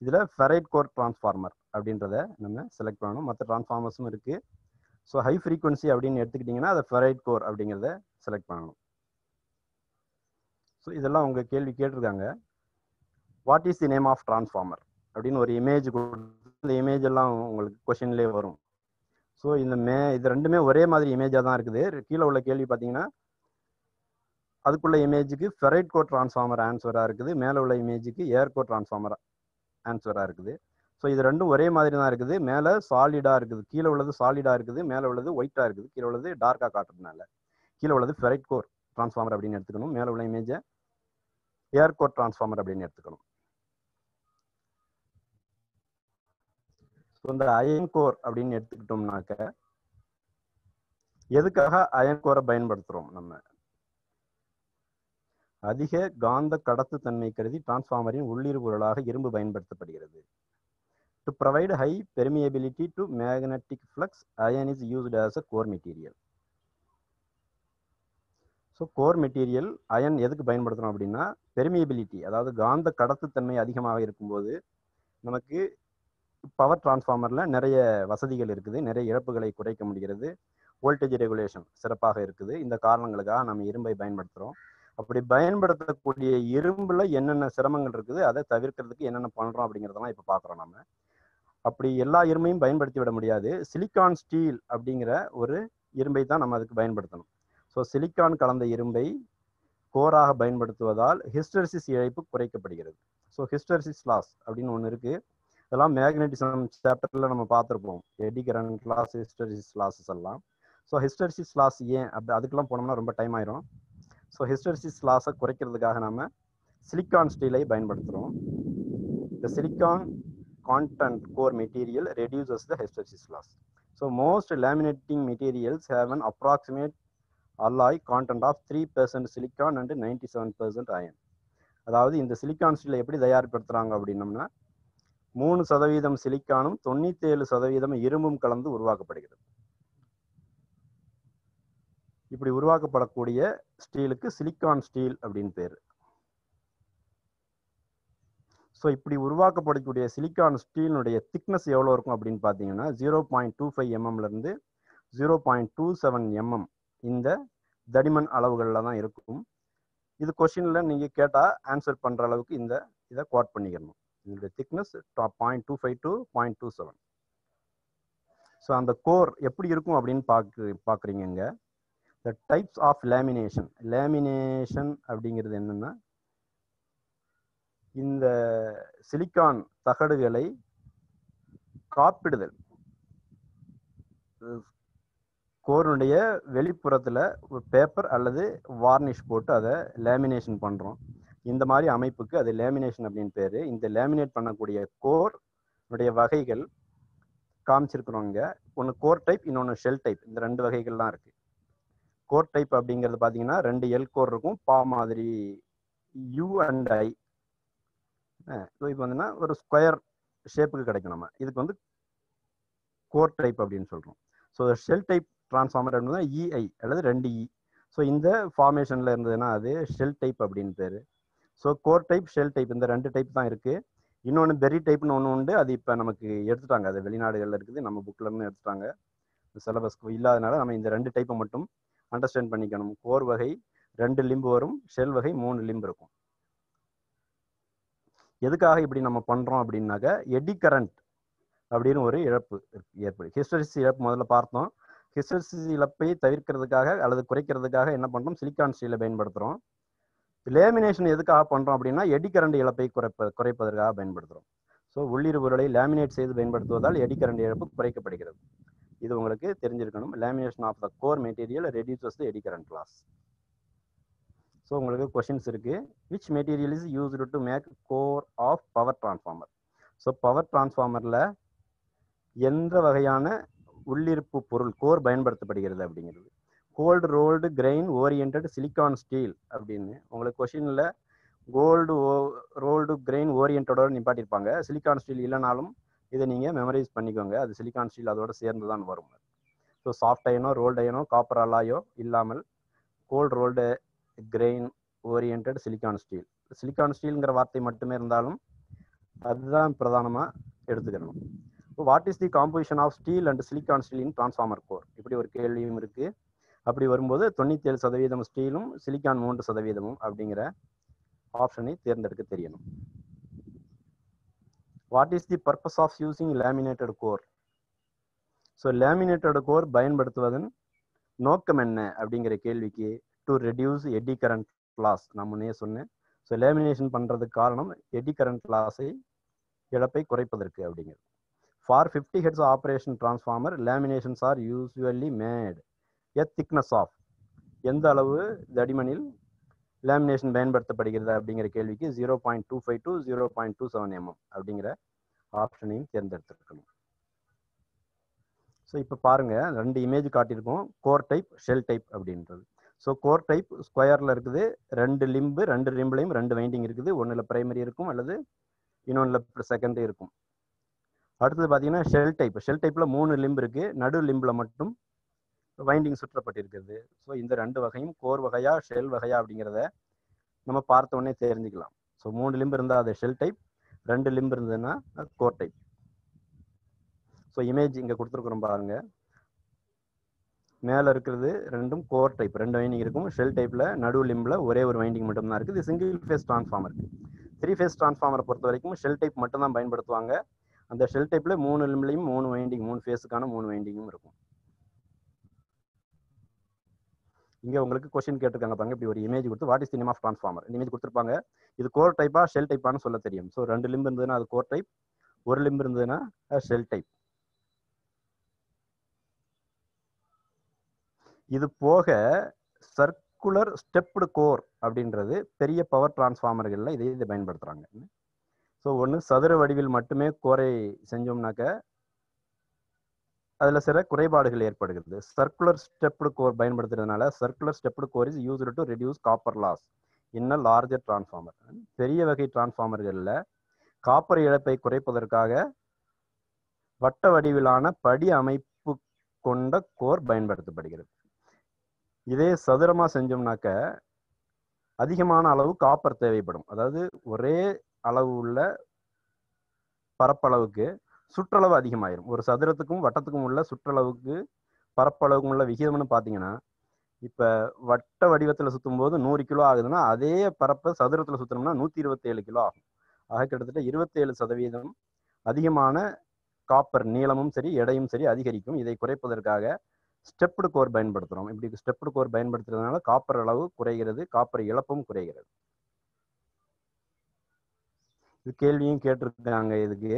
இதில் ஃபெரைட் கோர் டிரான்ஸ்ஃபார்மர் அப்படின்றத நம்ம செலக்ட் பண்ணணும். மற்ற டிரான்ஸ்ஃபார்மர்ஸும் இருக்குது. ஸோ ஹை ஃப்ரீக்வன்சி அப்படின்னு எடுத்துக்கிட்டிங்கன்னா அதை ஃபெரைட் கோர் அப்படிங்கிறத செலக்ட் பண்ணணும். ஸோ இதெல்லாம் உங்கள் கேள்வி கேட்டிருக்காங்க. What is the name of transformer அப்படின்னு ஒரு இமேஜ் கொடுத்து, இந்த இமேஜ் எல்லாம் உங்களுக்கு கொஷின்லேயே வரும். ஸோ இது ரெண்டுமே ஒரே மாதிரி இமேஜாக தான் இருக்குது. கீழே உள்ள கேள்வி பார்த்தீங்கன்னா, அதுக்குள்ள இமேஜுக்கு ஃபெரைட் கோர் டிரான்ஸ்ஃபார்மர் ஆன்சராக இருக்குது, மேலே உள்ள இமேஜுக்கு ஏர் கோர் டிரான்ஸ்ஃபார்மர் ஆன்சராக இருக்குது. ஸோ இது ரெண்டும் ஒரே மாதிரி தான் இருக்குது. மேலே சாலிடாக இருக்குது, கீழே உள்ளது சாலிடாக இருக்குது, மேலே உள்ளது ஒயிட்டாக இருக்குது, கீழே உள்ளது டார்க்காக காட்டுறதுனால கீழே உள்ளது ஃபெரைட் கோர் டிரான்ஸ்ஃபார்மர் அப்படின்னு எடுத்துக்கணும், மேலே உள்ள இமேஜை ஏர் கோர் டிரான்ஸ்ஃபார்மர் அப்படின்னு எடுத்துக்கணும். ஸோ இந்த அயன் கோர் அப்படின்னு எடுத்துக்கிட்டோம்னாக்க எதுக்காக அயன் கோரை பயன்படுத்துகிறோம்? நம்ம அதிக காந்த கடத்து தன்மை கருதி டிரான்ஸ்ஃபார்மரின் உள்ளீர் பொருளாக இரும்பு பயன்படுத்தப்படுகிறது. To provide high permeability to magnetic flux, iron is used as a core material. So core material iron எதுக்கு பயன்படுத்துகிறோம் அப்படின்னா, பெர்மியபிலிட்டி, அதாவது காந்த கடத்துத்தன்மை அதிகமாக இருக்கும்போது நமக்கு பவர் டிரான்ஸ்ஃபார்மரில் நிறைய வசதிகள் இருக்குது, நிறைய இழப்புகளை குறைக்க முடிகிறது, வோல்டேஜ் ரெகுலேஷன் சிறப்பாக இருக்குது. இந்த காரணங்களுக்காக நம்ம இரும்பை பயன்படுத்துகிறோம். அப்படி பயன்படுத்தக்கூடிய இரும்பில் என்னென்ன சிரமங்கள் இருக்குது, அதை தவிர்க்கிறதுக்கு என்னென்ன பண்ணுறோம் அப்படிங்கிறதெல்லாம் இப்போ பார்க்குறோம். நம்ம அப்படி எல்லா இரும்பையும் பயன்படுத்தி விட முடியாது. சிலிக்கான் ஸ்டீல் அப்படிங்கிற ஒரு இரும்பை தான் நம்ம அதுக்கு பயன்படுத்தணும். ஸோ சிலிக்கான் கலந்த இரும்பை கோராக பயன்படுத்துவதால் ஹிஸ்டெரிசிஸ் இழப்பு குறைக்கப்படுகிறது. ஸோ ஹிஸ்டெரிசிஸ் லாஸ் அப்படின்னு ஒன்று இருக்குது. இதெல்லாம் மேக்னட்டிசம் சாப்டரில் நம்ம பார்த்துருப்போம், eddy current loss, hysteresis losses எல்லாம். ஸோ ஹிஸ்டெரிசிஸ் லாஸ் ஏன் அதுக்கெல்லாம் போனோம்னா ரொம்ப டைம் ஆயிரும். ஸோ ஹிஸ்டெரிசிஸ் லாஸை குறைக்கிறதுக்காக நம்ம சிலிக்கான் ஸ்டீலை பயன்படுத்துகிறோம். இந்த silicon content core material reduces the hysteresis loss. So most laminating materials have an approximate alloy content of 3% silicon and 97% iron. அதாவது இந்த சிலிக்கான் ஸ்டீலை எப்படி தயார்படுத்துறாங்க அப்படின்னம்னா 3% சிலிக்கானும் 97% இரும்பும் கலந்து உருவாக்கப்படுகிறது. இப்படி உருவாக்கப்படக்கூடிய ஸ்டீலுக்கு சிலிக்கான் ஸ்டீல் அப்படின்னு பேரு. ஸோ இப்படி உருவாக்கப்படக்கூடிய சிலிக்கான் ஸ்டீலினுடைய திக்னஸ் எவ்வளோ இருக்கும் அப்படின்னு பார்த்தீங்கன்னா 0.25 mmலேருந்து 0.27 mm இந்த தடிமன் அளவுகளில் தான் இருக்கும். இது கொஸ்டினில் நீங்கள் கேட்டால் ஆன்சர் பண்ணுற அளவுக்கு இதை குவாட் பண்ணிக்கணும். இதனுடைய திக்னஸ் 0.25 to 0.27. ஸோ அந்த கோர் எப்படி இருக்கும் அப்படின்னு பார்க்குறீங்க. The types of lamination. Lamination அப்படிங்கிறது என்னென்னா, இந்த சிலிக்கான் தகடுகளை காப்பிடுதல், கோருடைய வெளிப்புறத்தில் ஒரு பேப்பர் அல்லது வார்னிஷ் போட்டு அதை லேமினேஷன் பண்ணுறோம். இந்த மாதிரி அமைப்புக்கு அது லேமினேஷன் அப்படின்னு பேர். இந்த லேமினேட் பண்ணக்கூடிய கோருடைய வகைகள் காமிச்சிருக்கிறோங்க. ஒன்று கோர் டைப், இன்னொன்று ஷெல் டைப். இந்த ரெண்டு வகைகள்லாம் இருக்குது. கோர் டைப் அப்படிங்கிறது பார்த்தீங்கன்னா 2 எல் கோர் இருக்கும், பா மாதிரி யூ அண்ட் ஐ. இப்போ வந்துன்னா ஒரு ஸ்கொயர் ஷேப்புக்கு கிடைக்கும். நம்ம இதுக்கு கோர் டைப் அப்படின்னு சொல்கிறோம். ஸோ ஷெல் டைப் டிரான்ஸ்ஃபார்மர் அப்படின்னா இஐ அல்லது 2E. ஸோ இந்த ஃபார்மேஷனில் இருந்ததுன்னா அது ஷெல் டைப் அப்படின்னு பேர். So core type, shell type இந்த 2 டைப் தான் இருக்குது. இன்னொன்று பெரி டைப்னு ஒன்று உண்டு, அது இப்போ நமக்கு எடுத்துட்டாங்க, அது வெளிநாடுகளில் இருக்குது, நம்ம புக்கில் இருந்து எடுத்துட்டாங்க, சிலபஸ்க்கு இல்லாதனால நம்ம இந்த 2 டைப்பை மட்டும் அண்டர்ஸ்டாண்ட் பண்ணிக்கணும். கோர் வகை 2 லிம்பு வரும், ஷெல் வகை 3 லிம்பு இருக்கும். எதுக்காக இப்படி நம்ம பண்ணுறோம் அப்படின்னாக்க எடி கரண்ட் அப்படின்னு ஒரு இழப்பு ஏற்படும். ஹிஸ்டெரிசிஸ் இழப்பு முதல்ல பார்த்தோம். ஹிஸ்டெரிசிஸ் இழப்பை தவிர்க்கிறதுக்காக அல்லது குறைக்கிறதுக்காக என்ன பண்ணுறோம், சிலிக்கான் ஸ்டீலை பயன்படுத்துகிறோம். லேமினேஷன் எதுக்காக பண்ணுறோம் அப்படின்னா எடி கரண்ட் இழப்பை குறைப்பதற்காக பயன்படுத்துகிறோம். ஸோ உள்ளீர் பொருளை லேமினேட் செய்து பயன்படுத்துவதால் எடி கரண்ட் இழப்பு குறைக்கப்படுகிறது. இது உங்களுக்கு தெரிஞ்சிருக்கணும். Lamination of the core material reduces the eddy current loss. So உங்களுக்கு கொஷின்ஸ் இருக்குது. Which material is used to make core of power transformer? So power டிரான்ஸ்ஃபார்மரில் எந்த வகையான உள்ளிருப்பு பொருள் கோர் பயன்படுத்தப்படுகிறது அப்படிங்கிறது. Cold rolled grain oriented silicon steel அப்படின்னு உங்களுக்கு கொஷினில் கோல்டு ரோல்டு கிரெயின் ஓரியன்டோட நிப்பாட்டியிருப்பாங்க. சிலிக்கான் ஸ்டீல் இல்லைனாலும் இதை நீங்கள் மெமரைஸ் பண்ணிக்கோங்க, அது சிலிக்கான் ஸ்டீல் அதோட சேர்ந்து தான் வரும். ஸோ சாஃப்ட் அயனோ ரோல்டு அயனோ காப்பர் அலாயோ இல்லாமல் cold rolled grain oriented silicon steel. Silicon ஸ்டீல்ங்கிற வார்த்தை மட்டுமே இருந்தாலும் அதுதான் பிரதானமாக எடுத்துக்கணும். இப்போ what is the composition of steel and silicon steel in transformer core? இப்படி ஒரு கேள்வியும் இருக்குது. அப்படி வரும்போது 97% ஸ்டீலும் சிலிக்கான் 3% அப்படிங்கிற ஆப்ஷனை தேர்ந்தெடுக்க தெரியணும். What is the purpose of using laminated core? So laminated core பயன்படுத்துவதன் நோக்கம் என்ன அப்படிங்கிற கேள்விக்கு to reduce eddy current loss. நான் முன்னே சொன்னேன். ஸோ லேமினேஷன் பண்ணுறதுக்கு காரணம் எடி கரண்ட் லாஸை, இழப்பை குறைப்பதற்கு அப்படிங்கிறது. For 50 hertz operation transformer laminations are usually made a thickness of. எந்த அளவு தடிமனில் லேமினேஷன் பயன்படுத்தப்படுகிறது அப்படிங்கிற கேள்விக்கு 0.25 to 0.27 mm அப்படிங்கிற ஆப்ஷனையும் தேர்ந்தெடுத்திருக்கணும். ஸோ இப்போ பாருங்க, 2 இமேஜ் காட்டியிருக்கோம், கோர் டைப், ஷெல் டைப் அப்படின்றது. ஸோ கோர் டைப் ஸ்கொயரில் இருக்குது, 2 லிம்பு, 2 லிம்புலையும் 2 வைண்டிங் இருக்குது. ஒன்றில் பிரைமரி இருக்கும் அல்லது இன்னொன்றில் செகண்டரி இருக்கும். அடுத்தது பார்த்தீங்கன்னா ஷெல் டைப். ஷெல் டைப்பில் 3 லிம்பு இருக்குது, நடு லிம்பில் மட்டும் வைண்டிங் சுற்றப்பட்டிருக்கிறது. ஸோ இந்த 2 வகையும் கோர் வகையா ஷெல் வகையா அப்படிங்கிறத நம்ம பார்த்த உடனே தெரிஞ்சுக்கலாம். ஸோ 3 லிம்பு இருந்தால் அது ஷெல் டைப், 2 லிம்பு இருந்ததுன்னா கோர் டைப். ஸோ இமேஜ் இங்கே கொடுத்துருக்குறோம் பாருங்க. மேலே இருக்கிறது 2ம் கோர் டைப், 2 வைண்டிங் இருக்கும். ஷெல் டைப்பில் நடு லிம்பில் ஒரே ஒரு வைண்டிங் மட்டும்தான் இருக்குது. இது சிங்கிள் ஃபேஸ் டிரான்ஸ்ஃபார்மர். 3 ஃபேஸ் டிரான்ஸ்ஃபார்மரை பொறுத்த வரைக்கும் ஷெல் டைப் மட்டும்தான் பயன்படுத்துவாங்க. அந்த ஷெல் டைப்பில் 3 லிம்ப்லையும் 3 வைண்டிங், 3 ஃபேஸுக்கான 3 வைண்டிங்கும் இருக்கும். இங்கே உங்களுக்கு கொஸ்டின் கேட்டிருக்காங்க பாருங்க, இப்படி ஒரு இமேஜ் கொடுத்து what is the name of transformer image கொடுத்துருப்பாங்க. இது கோர் டைப்பா ஷெல் டைப்பான்னு சொல்ல தெரியும். ஸோ 2 லிம்பு இருந்ததுன்னா அது கோர் டைப், 1 லிம்பு இருந்ததுன்னா ஷெல் டைப். இது போக சர்க்குலர் ஸ்டெப்டு கோர் அப்படின்றது பெரிய பவர் டிரான்ஸ்ஃபார்மர்களில் இதை பயன்படுத்துகிறாங்க. ஸோ ஒன்று சதுர வடிவில் மட்டுமே கோரை செஞ்சோம்னாக்க அதில் சில குறைபாடுகள் ஏற்படுகிறது. சர்க்குலர் ஸ்டெப்டு கோர் பயன்படுத்துறதுனால circular stepped core is used to reduce copper loss in a larger transformer. பெரிய வகை டிரான்ஸ்ஃபார்மர்களில் காப்பர் இழப்பை குறைப்பதற்காக வட்ட வடிவிலான படி அமைப்பு கொண்ட கோர் பயன்படுத்தப்படுகிறது. இதே சதுரமாக செஞ்சோம்னாக்க அதிகமான அளவு காப்பர் தேவைப்படும். அதாவது ஒரே அளவு உள்ள பரப்பளவுக்கு சுற்றளவு அதிகமாயிரும். ஒரு சதுரத்துக்கும் வட்டத்துக்கும் உள்ள சுற்றளவுக்கு பரப்பளவுக்கும் உள்ள விகிதம்னு பார்த்தீங்கன்னா, இப்போ வட்ட வடிவத்தில் சுற்றும் போது 100 கிலோ ஆகுதுன்னா அதே பரப்பை சதுரத்தில் சுற்றணும்னா 127 கிலோ ஆகும். ஆக கிட்டத்தட்ட 27% அதிகமான காப்பர் நீளமும் சரி எடையும் சரி அதிகரிக்கும். இதை குறைப்பதற்காக ஸ்டெப்டு கோர் பயன்படுத்துகிறோம். இப்படி ஸ்டெப்டு கோர் பயன்படுத்துறதுனால காப்பர் அளவு குறைகிறது, காப்பர் இழப்பும் குறைகிறது. இது கேள்வியும் கேட்டிருக்காங்க. இதுக்கு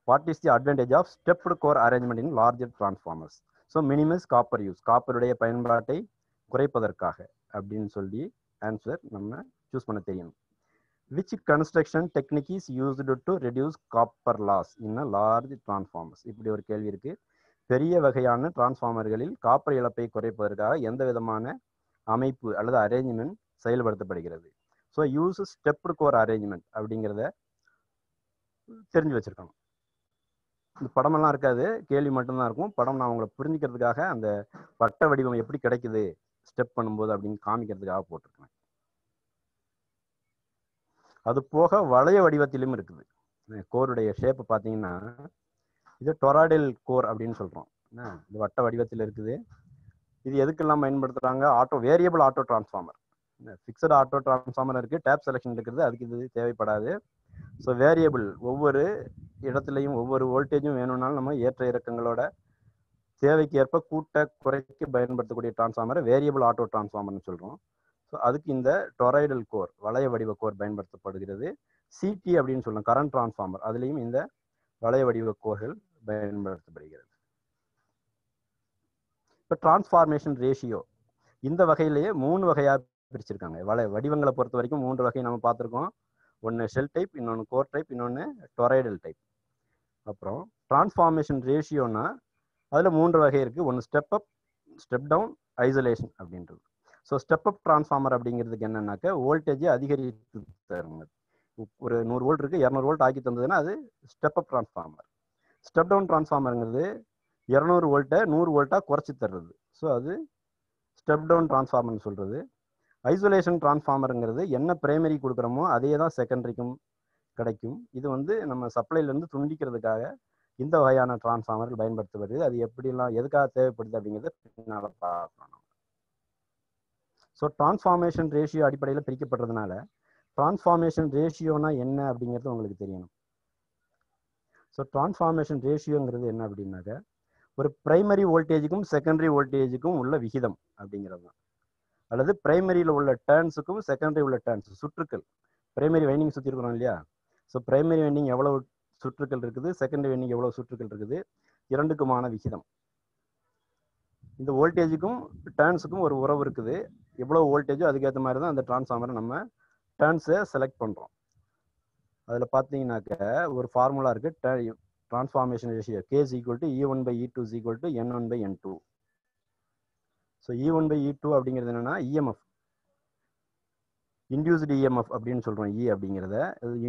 what is the advantage of stepped core arrangement in larger transformers? So minimize copper use, காப்பருடைய பயன்பாட்டை குறைப்பதற்காக அப்படின்னு சொல்லி ஆன்சர் நம்ம சூஸ் பண்ண தெரியணும். Which construction technique is used to reduce copper loss in a large transformers? இப்படி ஒரு கேள்வி இருக்கு. பெரிய வகையான டிரான்ஸ்ஃபார்மர்களில் காப்பர் இழப்பை குறைப்பதற்காக எந்த விதமான அமைப்பு அல்லது அரேஞ்ச்மெண்ட் செயல்படுத்தப்படுகிறது? So use stepped core arrangement அப்படிங்கிறத தெரிஞ்சு வச்சிருக்கணும். இந்த படமெல்லாம் இருக்காது, கேள்வி மட்டும்தான் இருக்கும். படம் நான் உங்களை புரிஞ்சுக்கிறதுக்காக அந்த வட்ட வடிவம் எப்படி கிடைக்குது ஸ்டெப் பண்ணும்போது அப்படின்னு காமிக்கிறதுக்காக போட்டிருக்கேன். அது போக வளைய வடிவத்திலும் இருக்குது. கோருடைய ஷேப்பு பார்த்தீங்கன்னா இது டொராய்டல் கோர் அப்படின்னு சொல்கிறோம். இது வட்ட வடிவத்தில் இருக்குது. இது எதுக்கெல்லாம் பயன்படுத்துகிறாங்க? Variable auto transformer. Fixed auto transformer இருக்குது, டேப் செலெக்ஷன் இருக்குது, அதுக்கு இது தேவைப்படாது. ஸோ வேரியபிள், ஒவ்வொரு இடத்துலையும் ஒவ்வொரு வோல்டேஜும் வேணும்னாலும் நம்ம ஏற்ற இறக்கங்களோட தேவைக்கு ஏற்ப கூட்ட குறைக்க பயன்படுத்தக்கூடிய டிரான்ஸ்ஃபார்மரை வேரியபிள் ஆட்டோ டிரான்ஸ்ஃபார்மர்னு சொல்கிறோம். ஸோ அதுக்கு இந்த டொராய்டல் கோர், வளைய வடிவ கோர் பயன்படுத்தப்படுகிறது. சிடி அப்படின்னு சொல்லலாம், கரண்ட் டிரான்ஸ்ஃபார்மர், அதுலேயும் இந்த வளைய வடிவ கோர்கள் பயன்படுத்தப்படுகிறது. இப்போ டிரான்ஸ்ஃபார்மேஷன் ரேஷியோ இந்த வகையிலேயே 3 வகையாக பிரிச்சிருக்காங்க. வடிவங்களை பொறுத்த வரைக்கும் 3 வகை நம்ம பார்த்துருக்கோம். ஒன்று ஷெல் டைப், இன்னொன்று கோர் டைப், இன்னொன்று டொராய்டல் டைப். அப்புறம் டிரான்ஸ்ஃபார்மேஷன் ரேஷியோனா அதில் 3 வகை இருக்குது. ஒன்று step up, step down, isolation அப்படின்றது. ஸோ ஸ்டெப் அப் டிரான்ஸ்ஃபார்மர் அப்படிங்கிறதுக்கு என்னன்னாக்க வோல்டேஜை அதிகரித்து தருங்க. ஒரு 100 வோல்ட் இருக்குது, 200 வோல்ட் ஆக்கி தந்ததுன்னா அது step up transformer. Step down டிரான்ஸ்ஃபார்மருங்கிறது 200 வோல்ட்டை 100 வோல்ட்டாக குறைச்சி தர்றது. ஸோ அது ஸ்டெப் டவுன் டிரான்ஸ்ஃபார்மர்னு சொல்கிறது. ஐசோலேஷன் டிரான்ஸ்ஃபார்மருங்கிறது என்ன பிரைமரி கொடுக்குறோமோ அதே தான் செகண்டரிக்கும் கிடைக்கும். இது நம்ம சப்ளைலேருந்து துண்டிக்கிறதுக்காக இந்த வகையான டிரான்ஸ்ஃபார்மர்கள் பயன்படுத்தப்படுது. அது எப்படிலாம் எதுக்காக தேவைப்படுது அப்படிங்கிறத பின்னால் பார்க்கணும். ஸோ டிரான்ஸ்ஃபார்மேஷன் ரேஷியோ அடிப்படையில் பிரிக்கப்படுறதுனால டிரான்ஸ்ஃபார்மேஷன் ரேஷியோனா என்ன அப்படிங்கிறது உங்களுக்கு தெரியணும். ஸோ டிரான்ஸ்ஃபார்மேஷன் ரேஷியோங்கிறது என்ன அப்படின்னாக்க ஒரு பிரைமரி வோல்டேஜுக்கும் செகண்டரி வோல்டேஜுக்கும் உள்ள விகிதம் அப்படிங்கிறது தான். அல்லது பிரைமரியில் உள்ள டர்ன்ஸுக்கும் செகண்டரி உள்ள டர்ன்ஸ் சுற்றுக்கள். பிரைமரி வைண்டிங் சுற்றி இருக்கிறோம் இல்லையா? ஸோ பிரைமரி வைண்டிங் எவ்வளவு சுற்றுக்கள் இருக்குது, செகண்டரி வைண்டிங் எவ்வளவு சுற்றுக்கள் இருக்குது, இரண்டுக்குமான விகிதம். இந்த வோல்டேஜுக்கும் டர்ன்ஸுக்கும் ஒரு உறவு இருக்குது. எவ்வளோ வோல்டேஜோ அதுக்கேற்ற மாதிரி தான் அந்த டிரான்ஸ்ஃபார்மரை நம்ம டர்ன்ஸை செலக்ட் பண்ணுறோம். அதில் பார்த்தீங்கன்னாக்க ஒரு ஃபார்முலா இருக்குது, transformation ratio K is equal to E1/E2 is equal to N1/N2. So E1/E2 அப்படிங்கிறது என்னன்னா EMF, இன்டியூஸ்டு EMF அப்படின்னு சொல்கிறோம். E அப்படிங்கிறத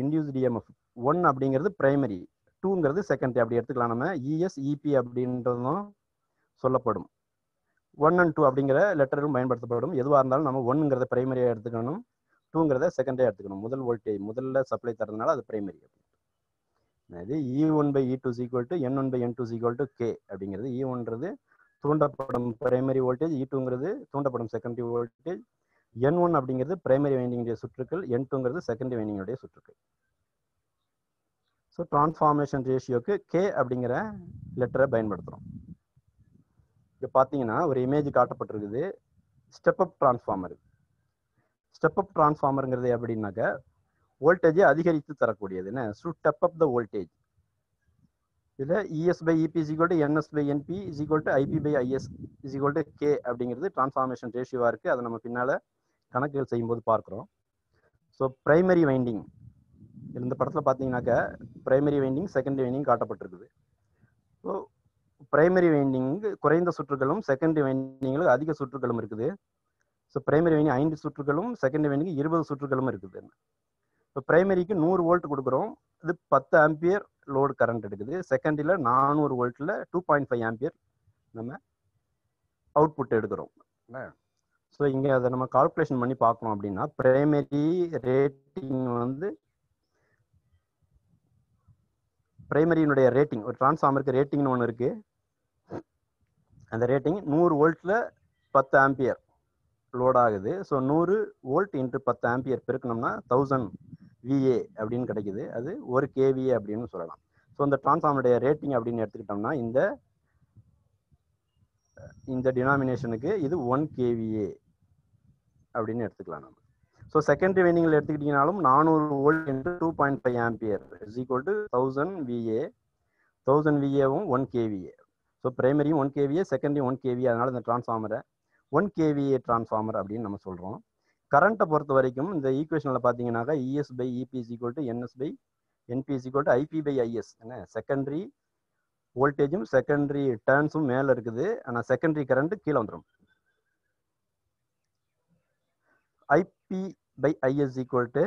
இன்டியூஸ்டு EMF 1 அப்படிங்கிறது பிரைமரி, 2ங்கிறது செகண்டரி. அப்படி எடுத்துக்கலாம். நம்ம ES EP அப்படின்றதும் சொல்லப்படும். 1 and 2 அப்படிங்கிற லெட்டரும் பயன்படுத்தப்படும். எதுவாக இருந்தாலும் நம்ம 1ங்கிறத பிரைமரியாக எடுத்துக்கணும், 2ங்கிறத செகண்டரியாக எடுத்துக்கணும். முதல் வோல்டேஜ் முதல்ல சப்ளை தரதுனால அது பிரைமரி. இது E1/E2 is equal to N1/N2 is equal to K அப்படிங்கிறது. E1ன்றது தூண்டப்படும் பிரைமரி வோல்டேஜ், E2ங்கிறது தூண்டப்படும் செகண்டரி வோல்டேஜ், N1 அப்படிங்கிறது பிரைமரி வைண்டிங்குடைய சுற்றுக்கள், N2ங்கிறது செகண்டரி வைண்டிங்குடைய சுற்றுக்கள். ஸோ டிரான்ஸ்ஃபார்மேஷன் ரேஷியோக்கு K அப்படிங்கிற லெட்டரை பயன்படுத்துகிறோம். இப்போ பார்த்தீங்கன்னா ஒரு இமேஜ் காட்டப்பட்டிருக்குது, step up transformer. Step up டிரான்ஸ்ஃபார்மருங்கிறது எப்படின்னாக்க வோல்டேஜை அதிகரித்து தரக்கூடியது. என்ன? Step up the voltage. இதில் ES/EP is equal to NS/NP is equal to IP/IS is equal to K அப்படிங்கிறது டிரான்ஸ்ஃபார்மேஷன் ரேஷியோவாக இருக்குது. அதை நம்ம பின்னால் கணக்குகள் செய்யும்போது பார்க்குறோம். ஸோ பிரைமரி வைண்டிங் இந்த படத்தில் பார்த்தீங்கன்னாக்க பிரைமரி வைண்டிங் செகண்டரி வைண்டிங் காட்டப்பட்டிருக்குது. ஸோ பிரைமரி வைண்டிங் குறைந்த சுற்றுகளும் செகண்டரி வைண்டிங்கில் அதிக சுற்றுகளும் இருக்குது. ஸோ பிரைமரி வைண்டிங் 5 சுற்றுகளும் செகண்டரி வைண்டிங் 20 சுற்றுகளும் இருக்குது. இப்போ பிரைமரிக்கு 100 வோல்ட் கொடுக்குறோம், இது 10 ஆம்பியர் லோடு கரண்ட் எடுக்குது. செகண்டரியில் 400 வோல்ட்டில் 2.5 ஆம்பியர் நம்ம அவுட்புட் எடுக்கிறோம். ஸோ இங்கே அதை நம்ம கால்குலேஷன் பண்ணி பார்க்கணும் அப்படின்னா பிரைமரி ரேட்டிங் வந்து பிரைமரியினுடைய ரேட்டிங், ஒரு டிரான்ஸ்ஃபார்மருக்கு ரேட்டிங்னு ஒன்று இருக்குது. அந்த ரேட்டிங் 100 வோல்ட்டில் 10 ஆம்பியர் லோட் ஆகுது. ஸோ 100 வோல்ட் இன்ட்டு 10 ஆம்பியர் பெருக்கணும்னா 1000 VA அப்படின்னு கிடைக்குது. அது 1 kVA அப்படின்னு சொல்லலாம். ஸோ இந்த டிரான்ஸ்ஃபார்மருடைய ரேட்டிங் அப்படின்னு எடுத்துக்கிட்டோம்னா இந்த டினாமினேஷனுக்கு இது 1 kVA அப்படின்னு எடுத்துக்கலாம் நம்ம. ஸோ செகண்டரி வைண்டிங்கில் எடுத்துக்கிட்டீங்கனாலும் 400 volt into 2.5 ampere is equal to 1000 VA. 1000 VAவும் 1 kVA. ஸோ பிரைமரியும் 1 kVA, செகண்டரியும் 1 kVA. அதனால இந்த டிரான்ஸ்ஃபார்மரை 1 kVA டிரான்ஸ்ஃபார்மர் அப்படின்னு நம்ம சொல்கிறோம். கரண்ட்டை பொறுத்த வரைக்கும் இந்த ஈக்குவேஷனில் பார்த்தீங்கன்னாக்கா ES/EP is equal to NS/NP is equal to IP/IS. என்ன? செகண்டரி வோல்டேஜும் செகண்டரி டர்ன்ஸும் மேலே இருக்குது, ஆனால் செகண்டரி கரண்ட் கீழே வந்துடும். IP/IS is equal to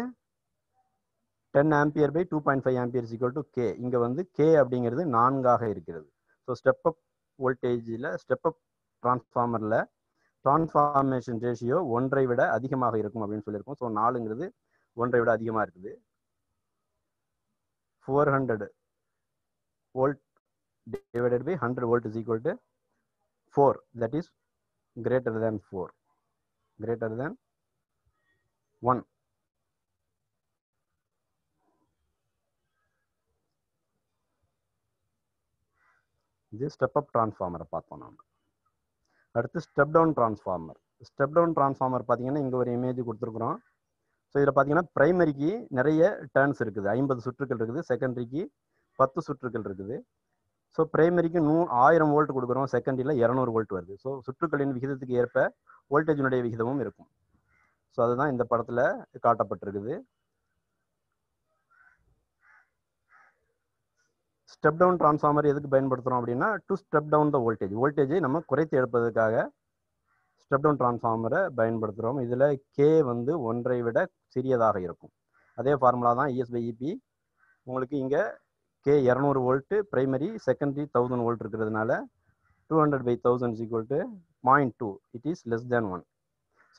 10 ampere by 2.5 ampere is equal to K. இங்கே வந்து K அப்படிங்கிறது 4 இருக்கிறது. ஸோ ஸ்டெப் அப் வோல்டேஜில் ஸ்டெப் அப் டிரான்ஸ்ஃபார்மரில் டிரான்ஸ்ஃபார்மேஷன் ரேஷியோ 1ஐ விட அதிகமாக இருக்கும் அப்படின்னு சொல்லியிருக்கோம். ஸோ 4ங்கிறது 1ஐ விட அதிகமாக இருக்குது. 400 volt divided by 100 volt is equal to 4. That is greater than 4, greater than 1. இது ஸ்டெப் அப் டிரான்ஸ்ஃபார்மரை பார்த்தோம் நாம. அடுத்து step down transformer. Step down transformer பார்த்தீங்கன்னா இங்கே ஒரு இமேஜ் கொடுத்துருக்குறோம். ஸோ இதில் பார்த்தீங்கன்னா பிரைமரிக்கு நிறைய டர்ன்ஸ் இருக்குது, 50 சுற்றுகள் இருக்குது. செகண்டரிக்கு 10 சுற்றுகள் இருக்குது. ஸோ பிரைமரிக்கு 1000 வோல்ட் கொடுக்குறோம், செகண்டரியில் 200 வோல்ட் வருது. ஸோ சுற்றுக்களின் விகிதத்துக்கு ஏற்ப வோல்டேஜினுடைய விகிதமும் இருக்கும். ஸோ அதுதான் இந்த படத்தில் காட்டப்பட்டிருக்குது. ஸ்டெப் டவுன் டிரான்ஸ்ஃபார்மர் எதுக்கு பயன்படுத்துகிறோம் அப்படின்னா to step down the voltage. வோல்டேஜை நம்ம குறைத்து எடுப்பதற்காக ஸ்டெப் டவுன் டிரான்ஸ்ஃபார்மரை பயன்படுத்துகிறோம். இதில் K வந்து 1ஐ விட சிறியதாக இருக்கும். அதே ஃபார்முலா தான் ES/EP. உங்களுக்கு இங்கே K 200 volt primary, secondary 1000 volt இருக்கிறதுனால 200/1000 is equal to 0.2. It is less than 1.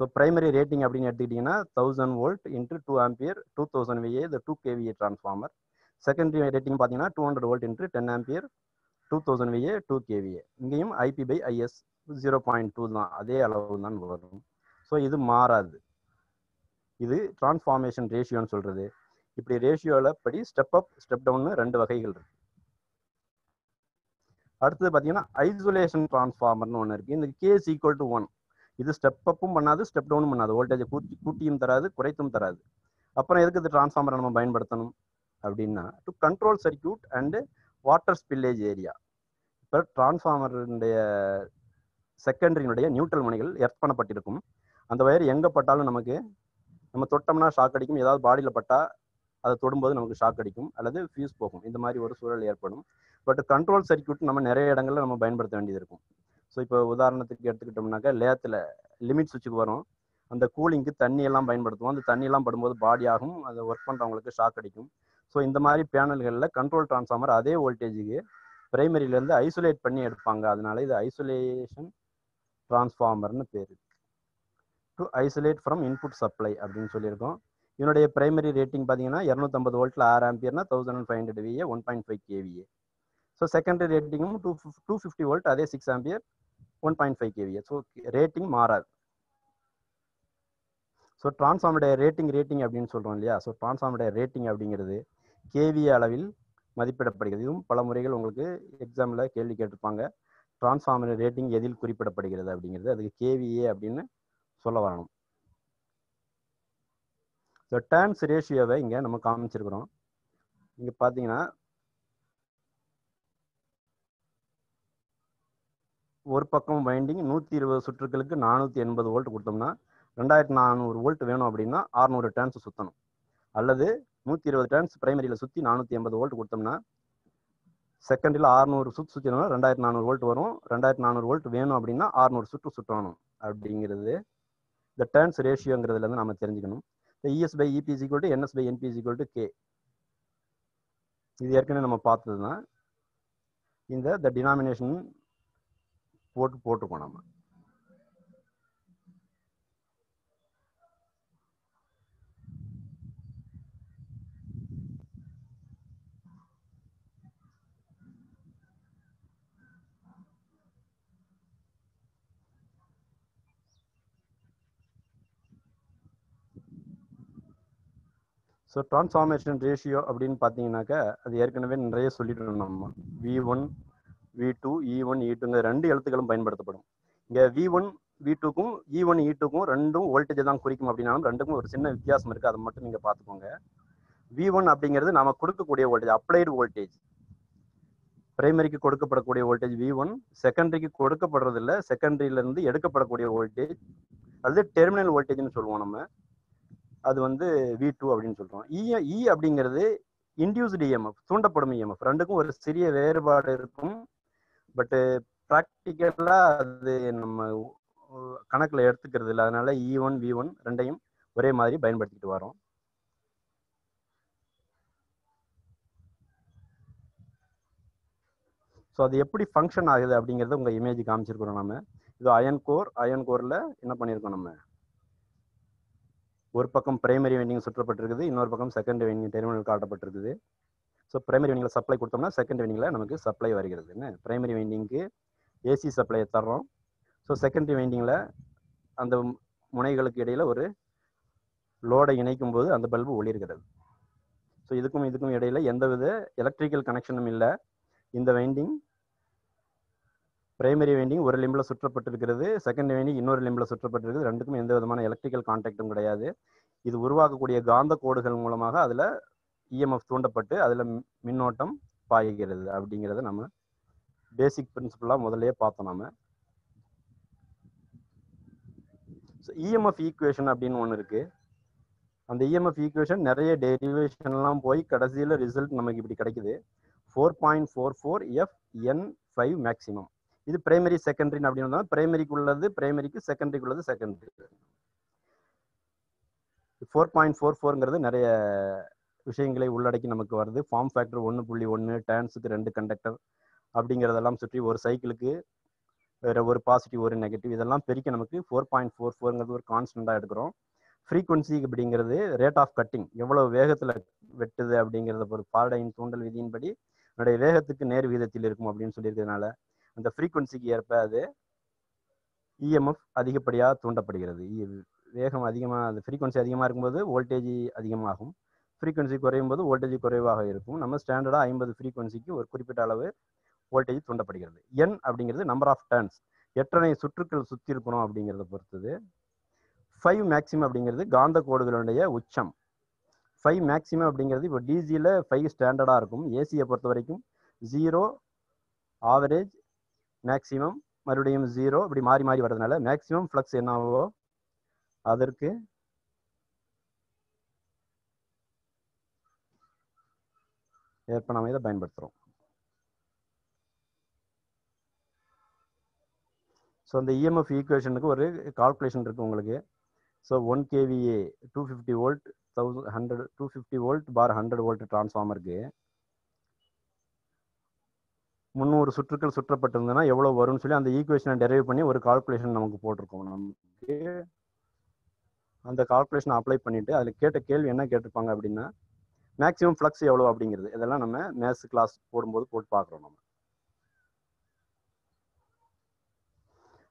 So primary rating அப்படின்னு எடுத்துக்கிட்டிங்கன்னா 1000 volt into 2 ampere 2000 VA, the 2 kVA transformer. Secondary rating பார்த்தீங்கன்னா 200 volt into 10 ampere 2000 VA 2 kVA. இங்கேயும் IP/IS 0.2 தான், அதே அளவு தான் வரும். ஸோ இது மாறாது. இது டிரான்ஸ்ஃபார்மேஷன் ரேஷியோன்னு சொல்கிறது. இப்படி ரேஷியோவில் படி ஸ்டெப் அப் ஸ்டெப் டவுன்னு 2 வகைகள் இருக்கு. அடுத்தது பார்த்தீங்கன்னா ஐசோலேஷன் டிரான்ஸ்ஃபார்மர்னு ஒன்று இருக்குது. இந்த K is equal to 1. இது ஸ்டெப் அப்பும் பண்ணாது, ஸ்டெப் டவுனும் பண்ணாது. வோல்டேஜை கூட்டியும் தராது, குறைத்தும் தராது. அப்புறம் எதுக்கு இந்த டிரான்ஸ்ஃபார்மரை நம்ம பயன்படுத்தணும் அப்படின்னா, to control circuit and water spillage area. இப்போ டிரான்ஸ்ஃபார்மருடைய செகண்டரியினுடைய நியூட்ரல் முனைகள் எர்த் பண்ணப்பட்டிருக்கும். அந்த வயர் எங்கே பட்டாலும் நமக்கு நம்ம தொட்டோம்னா ஷாக் அடிக்கும். ஏதாவது பாடியில் பட்டால் அதை தொடும்போது நமக்கு ஷாக் அடிக்கும் அல்லது ஃபியூஸ் போகும். இந்த மாதிரி ஒரு சூழல் ஏற்படும். பட் கண்ட்ரோல் சர்க்யூட் நம்ம நிறைய இடங்களில் நம்ம பயன்படுத்த வேண்டியது இருக்கும். ஸோ இப்போ உதாரணத்துக்கு எடுத்துக்கிட்டோம்னாக்கா லேத்தில் லிமிட் சுவிட்சுக்கு வரும். அந்த கூலிங்க்கு தண்ணி எல்லாம் பயன்படுத்துவோம். அந்த தண்ணியெல்லாம் படும்போது பாடி ஆகும், அதை ஒர்க் பண்ணுறவங்களுக்கு ஷாக் அடிக்கும். ஸோ இந்த மாதிரி பேனல்களில் கண்ட்ரோல் டிரான்ஸ்ஃபார்மர் அதே வோல்டேஜுக்கு பிரைமரியிலேருந்து ஐசோலேட் பண்ணி எடுப்பாங்க. அதனால இது ஐசோலேஷன் டிரான்ஸ்ஃபார்மர்னு பேர். To isolate from input supply அப்படின்னு சொல்லியிருக்கோம். இதனுடைய பிரைமரி ரேட்டிங் பார்த்தீங்கன்னா 250 வோல்ட்டில் 6 ஆம்பியர்னா 1500 VA 1.5 kVA. ஸோ செகண்டரி ரேட்டிங்கும் 250 வோல்ட், அதே 6 ஆம்பியர் 1.5 kVA. ஸோ ரேட்டிங் மாறாது. ஸோ டிரான்ஸ்ஃபார்மருடைய ரேட்டிங் அப்படின்னு சொல்கிறோம் இல்லையா. ஸோ டிரான்ஸ்ஃபார்மருடைய ரேட்டிங் அப்படிங்கிறது KVA அளவில் மதிப்பிடப்படுகிறது. இதுவும் பல முறைகள் உங்களுக்கு எக்ஸாமில் கேள்வி கேட்டிருப்பாங்க. டிரான்ஸ்ஃபார்மர் ரேட்டிங் எதில் குறிப்பிடப்படுகிறது அப்படிங்கிறது, அதுக்கு KVA அப்படின்னு சொல்ல வரணும். ஸோ டர்ன்ஸ் ரேஷியோவை இங்கே நம்ம காமிச்சிருக்கிறோம். இங்கே பார்த்தீங்கன்னா ஒரு பக்கம் வைண்டிங் 120 சுற்றுகளுக்கு 480 வோல்ட் கொடுத்தோம்னா 2400 வோல்ட் வேணும் அப்படின்னா 600 டர்ன்ஸ் சுற்றணும். அல்லது 120 டர்ன்ஸ் பிரைமரியில் சுற்றி 480 வோல்ட் கொடுத்தோம்னா செகண்டில் 600 சுற்றினோம்னா 2400 வோல்ட் வரும். 2400 வோல்ட் வேணும் அப்படின்னா 600 சுற்று சுற்றணும் அப்படிங்கிறது இந்த டர்ன்ஸ் ரேஷியோங்கிறதுலேருந்து நம்ம தெரிஞ்சுக்கணும். ES by EP is equal to NS by NP is equal to K. இது ஏற்கனவே நம்ம பார்த்தது தான். இந்த டினாமினேஷன் போட்டுருக்கோம் நம்ம. ஸோ டிரான்ஸ்ஃபார்மேஷன் ரேஷியோ அப்படின்னு பார்த்தீங்கன்னாக்கா அது ஏற்கனவே நிறைய சொல்லிட்டு நம்ம V1 V2 E1 E2 ரெண்டு எழுத்துக்களும் பயன்படுத்தப்படும். இங்கே V1 V2க்கும் E1 E2க்கும் ரெண்டும் வோல்டேஜ் தான் குறிக்கும் அப்படின்னாலும் ரெண்டுக்கும் ஒரு சின்ன வித்தியாசம் இருக்குது. அதை மட்டும் நீங்கள் பார்த்துக்கோங்க. V1 அப்படிங்கிறது நம்ம கொடுக்கக்கூடிய வோல்டேஜ், அப்ளைடு வோல்டேஜ். பிரைமரிக்கு கொடுக்கப்படக்கூடிய வோல்டேஜ் V1, செகண்டரிக்கு கொடுக்கப்படுறதில்ல, செகண்டரியிலேருந்து எடுக்கப்படக்கூடிய வோல்டேஜ் அல்லது டெர்மினல் வோல்டேஜ்னு சொல்லுவோம் நம்ம. அது V2 அப்படின்னு சொல்கிறோம். E அப்படிங்கிறது இன்டியூஸ்டு EMF, தூண்டப்படும் EMF. ரெண்டுக்கும் ஒரு சிறிய வேறுபாடு இருக்கும். பட்டு ப்ராக்டிக்கலாக அது நம்ம கணக்கில் எடுத்துக்கிறது இல்லை. அதனால E1 V1 ரெண்டையும் ஒரே மாதிரி பயன்படுத்திட்டு வரோம். ஸோ அது எப்படி ஃபங்க்ஷன் ஆகுது அப்படிங்கிறத உங்கள் இமேஜ் காமிச்சிருக்கிறோம் நம்ம. இது அயன் கோரில் என்ன பண்ணியிருக்கோம் நம்ம, ஒரு பக்கம் பிரைமரி வைண்டிங் சுற்றப்பட்டிருக்குது, இன்னொரு பக்கம் செகண்டரி வைண்டிங் டெர்மினல் காட்டப்பட்டிருக்குது. ஸோ பிரைமரி வைண்டிங்கில் சப்ளை கொடுத்தோம்னா செகண்டரி வைண்டிங்கில் நமக்கு சப்ளை வருகிறது. என்ன பிரைமரி வைண்டிங்க்கு AC சப்ளையை தர்றோம். ஸோ செகண்டரி வைண்டிங்கில் அந்த முனைகளுக்கு இடையில் ஒரு லோடை இணைக்கும் போது அந்த பல்பு ஒளிர்கிறது. ஸோ இதுக்கும் இடையில் எந்தவித எலக்ட்ரிக்கல் கனெக்ஷனும் இல்லை. இந்த வைண்டிங் பிரைமரி வைண்டிங் ஒரு லிம்பில் சுற்றப்பட்டிருக்கிறது, செகண்டரி வைண்டிங் இன்னொரு லிம்பில் சுற்றப்பட்டிருக்கிறது. ரெண்டுக்கும் எந்த விதமான எலக்ட்ரிக்கல் கான்டாக்டும் கிடையாது. இது உருவாக்கக்கூடிய காந்த கோடுகள் மூலமாக அதில் EMF தூண்டப்பட்டு அதில் மின்னோட்டம் பாய்கிறது அப்படிங்கிறத நம்ம பேசிக் பிரின்சிபலாக முதல்லையே பார்த்தோம் நம்ம. ஸோ EMF ஈக்குவேஷன் அப்படின்னு ஒன்று இருக்குது. அந்த EMF ஈக்குவேஷன் நிறைய டெரிவேஷன்லாம் போய் கடைசியில் ரிசல்ட் நமக்கு இப்படி கிடைக்குது. 4.44 FN5 மேக்ஸிமம். இது பிரைமரி செகண்டரி அப்படின்னு பிரைமரிக்கு உள்ளது பிரைமரிக்கு, செகண்டரிக்கு உள்ளது செகண்டரி. 4.44ங்கிறது நிறைய விஷயங்களை உள்ளடக்கி நமக்கு வருது. ஃபார்ம் ஃபேக்டர் 1.1, டர்ன்ஸுக்கு 2 கண்டக்டர் அப்படிங்கிறதெல்லாம் சுற்றி ஒரு சைக்கிளுக்கு ஒரு பாசிட்டிவ் ஒரு நெகட்டிவ், இதெல்லாம் பெருக்கி நமக்கு 4.44ங்கிறது ஒரு கான்ஸ்டண்டாக எடுக்கிறோம். ஃப்ரீக்வன்சி அப்படிங்கிறது ரேட் ஆஃப் கட்டிங், எவ்வளவு வேகத்தில் வெட்டுது அப்படிங்கிறத ஒரு ஃபாரடேயின் தூண்டல் விதியின்படி என்னுடைய வேகத்துக்கு நேர் விகிதத்தில் இருக்கும் அப்படின்னு சொல்லியிருக்கிறதுனால அந்த ஃப்ரீக்வன்சிக்கு ஏற்ப அது EMF அதிகப்படியாக தூண்டப்படுகிறது. வேகம் அதிகமாக, அந்த ஃப்ரீக்வன்சி அதிகமாக இருக்கும்போது வோல்டேஜ் அதிகமாகும், ஃப்ரீக்வன்சி குறையும் போது வோல்டேஜ் குறைவாக இருக்கும். நம்ம ஸ்டாண்டர்டாக 50 ஃப்ரீக்வன்சிக்கு ஒரு குறிப்பிட்ட அளவு வோல்டேஜ் தூண்டப்படுகிறது. N அப்படிங்கிறது நம்பர் ஆஃப் டர்ன்ஸ். எத்தனை சுற்றுக்கள் சுற்றி இருக்கிறோம் அப்படிங்கிறத பொறுத்தது. 5 மேக்ஸிமம் அப்படிங்கிறது காந்த கோடுகளுடைய உச்சம். 5 மேக்ஸிமம் அப்படிங்கிறது இப்போ டிசியில் 5 ஸ்டாண்டர்டாக இருக்கும். ஏசியை பொறுத்த வரைக்கும் 0, ஆவரேஜ், மேக்ஸிமம், மறுபடியும் 0 இப்படி மாறி மாறி வர்றதுனால மேக்ஸிமம் ஃப்ளக்ஸ் என்னவோ அதற்கு ஏற்ப நம்ம இதை பயன்படுத்துகிறோம். ஸோ அந்த இஎம்எஃப் ஈக்குவேஷனுக்கு ஒரு கால்குலேஷன் இருக்குது உங்களுக்கு. ஸோ 1 kVA 250 வோல்ட் 250 வோல்ட் பார் 100 வோல்ட் டிரான்ஸ்ஃபார்மருக்கு 300 சுற்றுக்கள் சுற்றப்பட்டிருந்ததுன்னா எவ்வளோ வரும்னு சொல்லி அந்த ஈக்குவேஷனை டெரைவ் பண்ணி ஒரு கால்குலேஷன் நமக்கு போட்டிருக்கோம். நமக்கு அந்த கால்குலேஷனை அப்ளை பண்ணிட்டு அதில் கேட்ட கேள்வி என்ன கேட்டிருப்பாங்க அப்படின்னா மேக்ஸிமம் ஃப்ளக்ஸ் எவ்வளோ அப்படிங்கிறது. இதெல்லாம் நம்ம மேத்ஸ் கிளாஸ் போடும்போது போட்டு பார்க்குறோம். நம்ம